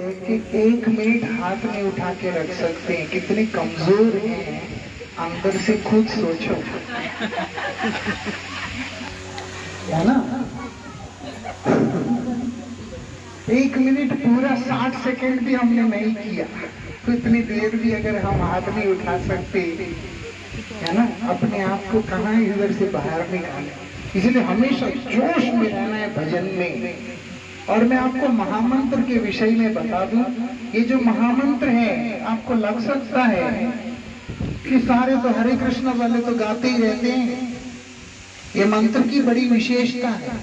हैं कि 1 मिनट हाथ में उठा के रख सकते हैं, कितने कमजोर हैं अंदर से खुद सोचो, है ना। 1 मिनट पूरा 60 सेकंड भी हमने नहीं किया, तो इतनी देर भी अगर हम हाथ नहीं उठा सकते, है ना, अपने आप को कहाँ इधर से बाहर निकाले। इसलिए हमेशा जोश में रहना है भजन में। और मैं आपको महामंत्र के विषय में बता दूं, ये जो महामंत्र है आपको लग सकता है कि सारे तो हरे कृष्ण वाले तो गाते ही रहते हैं। ये मंत्र की बड़ी विशेषता है।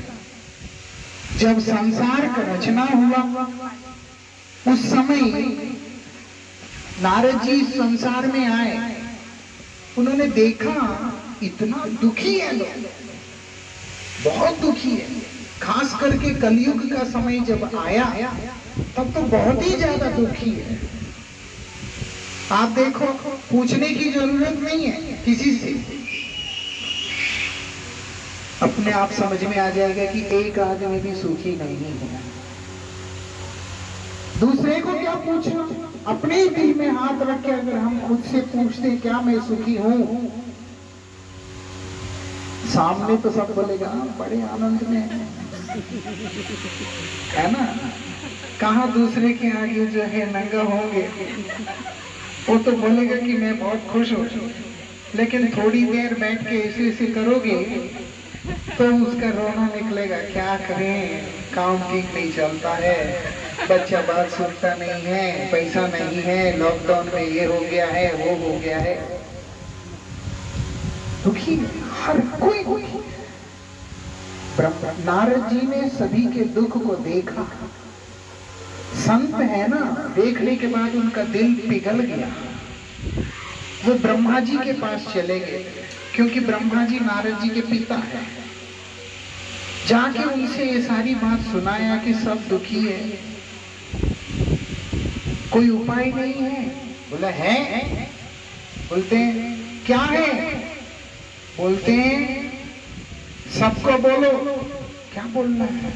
जब संसार का रचना हुआ उस समय नारद जी संसार में आए, उन्होंने देखा इतना दुखी है लोग, बहुत दुखी है। खास करके कलयुग का समय जब आया तब तो बहुत ही ज्यादा दुखी है। आप देखो, पूछने की जरूरत नहीं है किसी से, अपने आप समझ में आ जाएगा कि एक आदमी भी सुखी नहीं है। दूसरे को क्या पूछना, अपने ही दिल में हाथ रख के अगर हम खुद से पूछते क्या मैं सुखी हूं, सामने तो सब बोलेगा बड़े आनंद में है ना। कहाँ दूसरे के आगे जो है नंगा होंगे, वो तो बोलेगा कि मैं बहुत खुश हूँ, लेकिन थोड़ी देर बैठ के ऐसे ऐसे करोगे तो उसका रोना निकलेगा। क्या करें, काम ठीक नहीं चलता है, बच्चा बात सुनता नहीं है, पैसा नहीं है, लॉकडाउन में ये हो गया है, वो हो गया है। दुखी हर कोई दुखी। नारद जी ने सभी के दुख को देखा। संत है ना, देखने के बाद उनका दिल पिघल गया। वो ब्रह्मा जी के पास चले गए, क्योंकि ब्रह्मा जी नारद जी के पिता हैं। जाके उनसे ये सारी बात सुनाया कि सब दुखी है, कोई उपाय नहीं है। बोला है, बोलते हैं क्या है, बोलते हैं सबको बोलो। क्या बोलना है,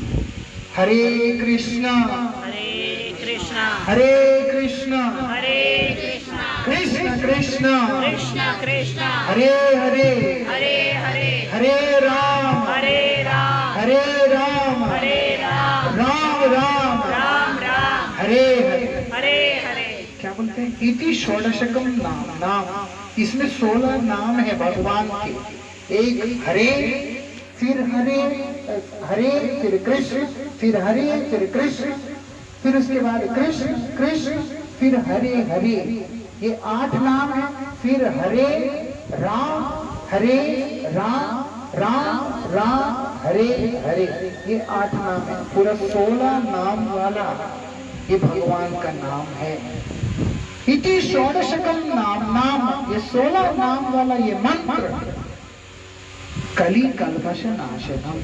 हरे कृष्णा हरे कृष्णा हरे कृष्णा हरे कृष्णा कृष्ण कृष्ण कृष्ण कृष्ण हरे हरे हरे हरे हरे राम हरे राम हरे राम हरे राम राम राम राम राम हरे हरे। हरे हरे। क्या बोलते हैं, इति षोडशकम नाम। नाम इसमें 16 नाम है भगवान के। एक हरे, फिर हरे, हरे फिर कृष्ण, फिर हरे फिर कृष्ण, फिर उसके बाद कृष्ण कृष्ण, फिर हरे हरे। ये 8 नाम है। फिर हरे राम, हरे राम, राम राम हरे हरे, ये 8 नाम है। पूरा 16 नाम वाला ये भगवान का नाम है। इति षोडशकम नाम। नाम ये 16 नाम वाला ये मंत्र कली कल्मष नाशनम।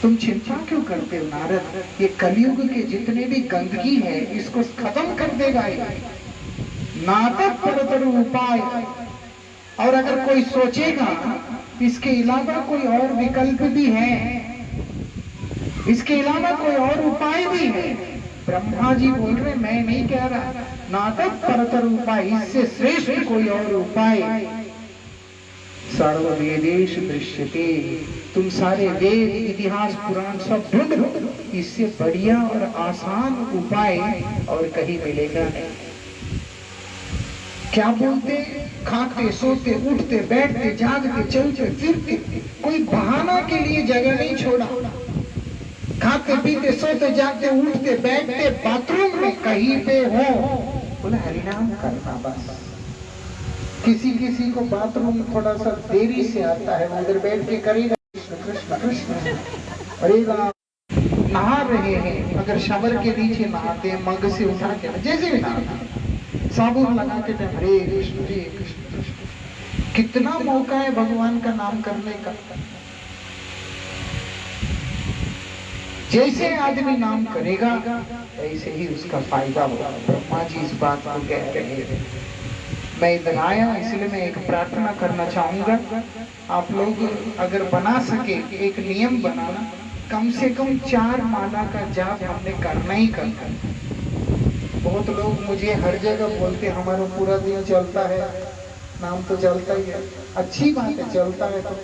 तुम चिंता क्यों करते हो नारद, ये कलयुग के जितने भी गंदगी है इसको खत्म कर देगा ये। नाटक परतर उपाय। और अगर कोई सोचेगा इसके अलावा कोई और विकल्प भी है, इसके अलावा कोई और उपाय भी है, ब्रह्मा जी बोल रहे, मैं नहीं कह रहा, नाटक परतर उपाय, इससे श्रेष्ठ कोई और उपाय सर्ववेदेश दृश्यते। तुम सारे वेद इतिहास पुराण सब ढूंढ लो, इससे बढ़िया और आसान उपाय और कहीं मिलेगा नहीं। क्या बोलते, खाते सोते उठते बैठते जागते चलते फिरते, कोई बहाना के लिए जगह नहीं छोड़ा। खाते पीते सोते जागते उठते बैठते बाथरूम में कहीं पे हो, बोले हरिनाम करना बस। किसी किसी को बाथरूम थोड़ा सा देरी से आता है, वो उधर बैठ के करेगा कृष्ण कृष्ण कृष्ण हरे राम। नहा रहे हैं, अगर शावर के नीचे नहाते हैं, मग से उठा के जैसे भी नहाते, साबुन लगा के हरे कृष्ण कृष्ण। कितना मौका है भगवान का नाम करने का। जैसे आदमी नाम करेगा वैसे ही उसका फायदा होगा। ब्रह्मा जी इस बात को कह रहे हैं। मैं इधर आया इसलिए मैं एक प्रार्थना करना चाहूंगा, आप लोग अगर बना सके एक नियम बनाना, कम से कम 4 माला का जाप हमने करना ही करना। बहुत लोग मुझे हर जगह बोलते हमारा पूरा दिन चलता है, नाम तो चलता ही है, अच्छी बात है चलता है तो,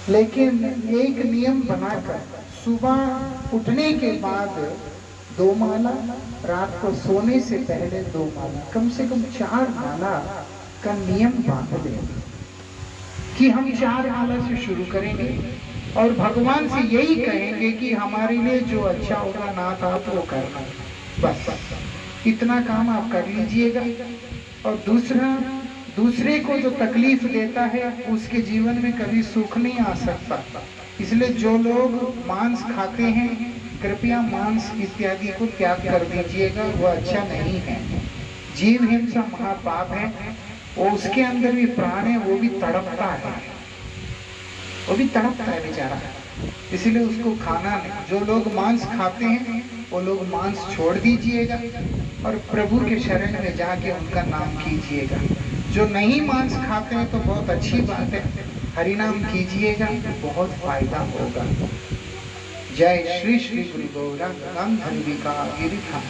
लेकिन एक नियम बनाकर सुबह उठने के बाद 2 माला, रात को सोने से पहले 2 माला, कम से कम 4 माला का नियम बांध दें कि हम 4 माला से शुरू करेंगे और भगवान से यही कहेंगे कि हमारे लिए जो अच्छा होगा नाथ आप वो करना, बस इतना काम आप कर लीजिएगा। और दूसरे को जो तकलीफ देता है उसके जीवन में कभी सुख नहीं आ सकता। इसलिए जो लोग मांस खाते हैं कृपया मांस इत्यादि को त्याग कर दीजिएगा, वो अच्छा नहीं है। जीव हिंसा महापाप है, वो उसके अंदर भी प्राण है, वो भी तड़पता है, वो भी तड़पता है बेचारा, इसलिए उसको खाना नहीं। जो लोग मांस खाते हैं वो लोग मांस छोड़ दीजिएगा और प्रभु के शरण में जाके उनका नाम कीजिएगा। जो नहीं मांस खाते हैं तो बहुत अच्छी बात है, हरिनाम कीजिएगा, बहुत फायदा होगा। जय श्री श्री गुरु गौरांग गांधर्विका गिरिधाम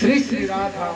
श्री श्री राधा।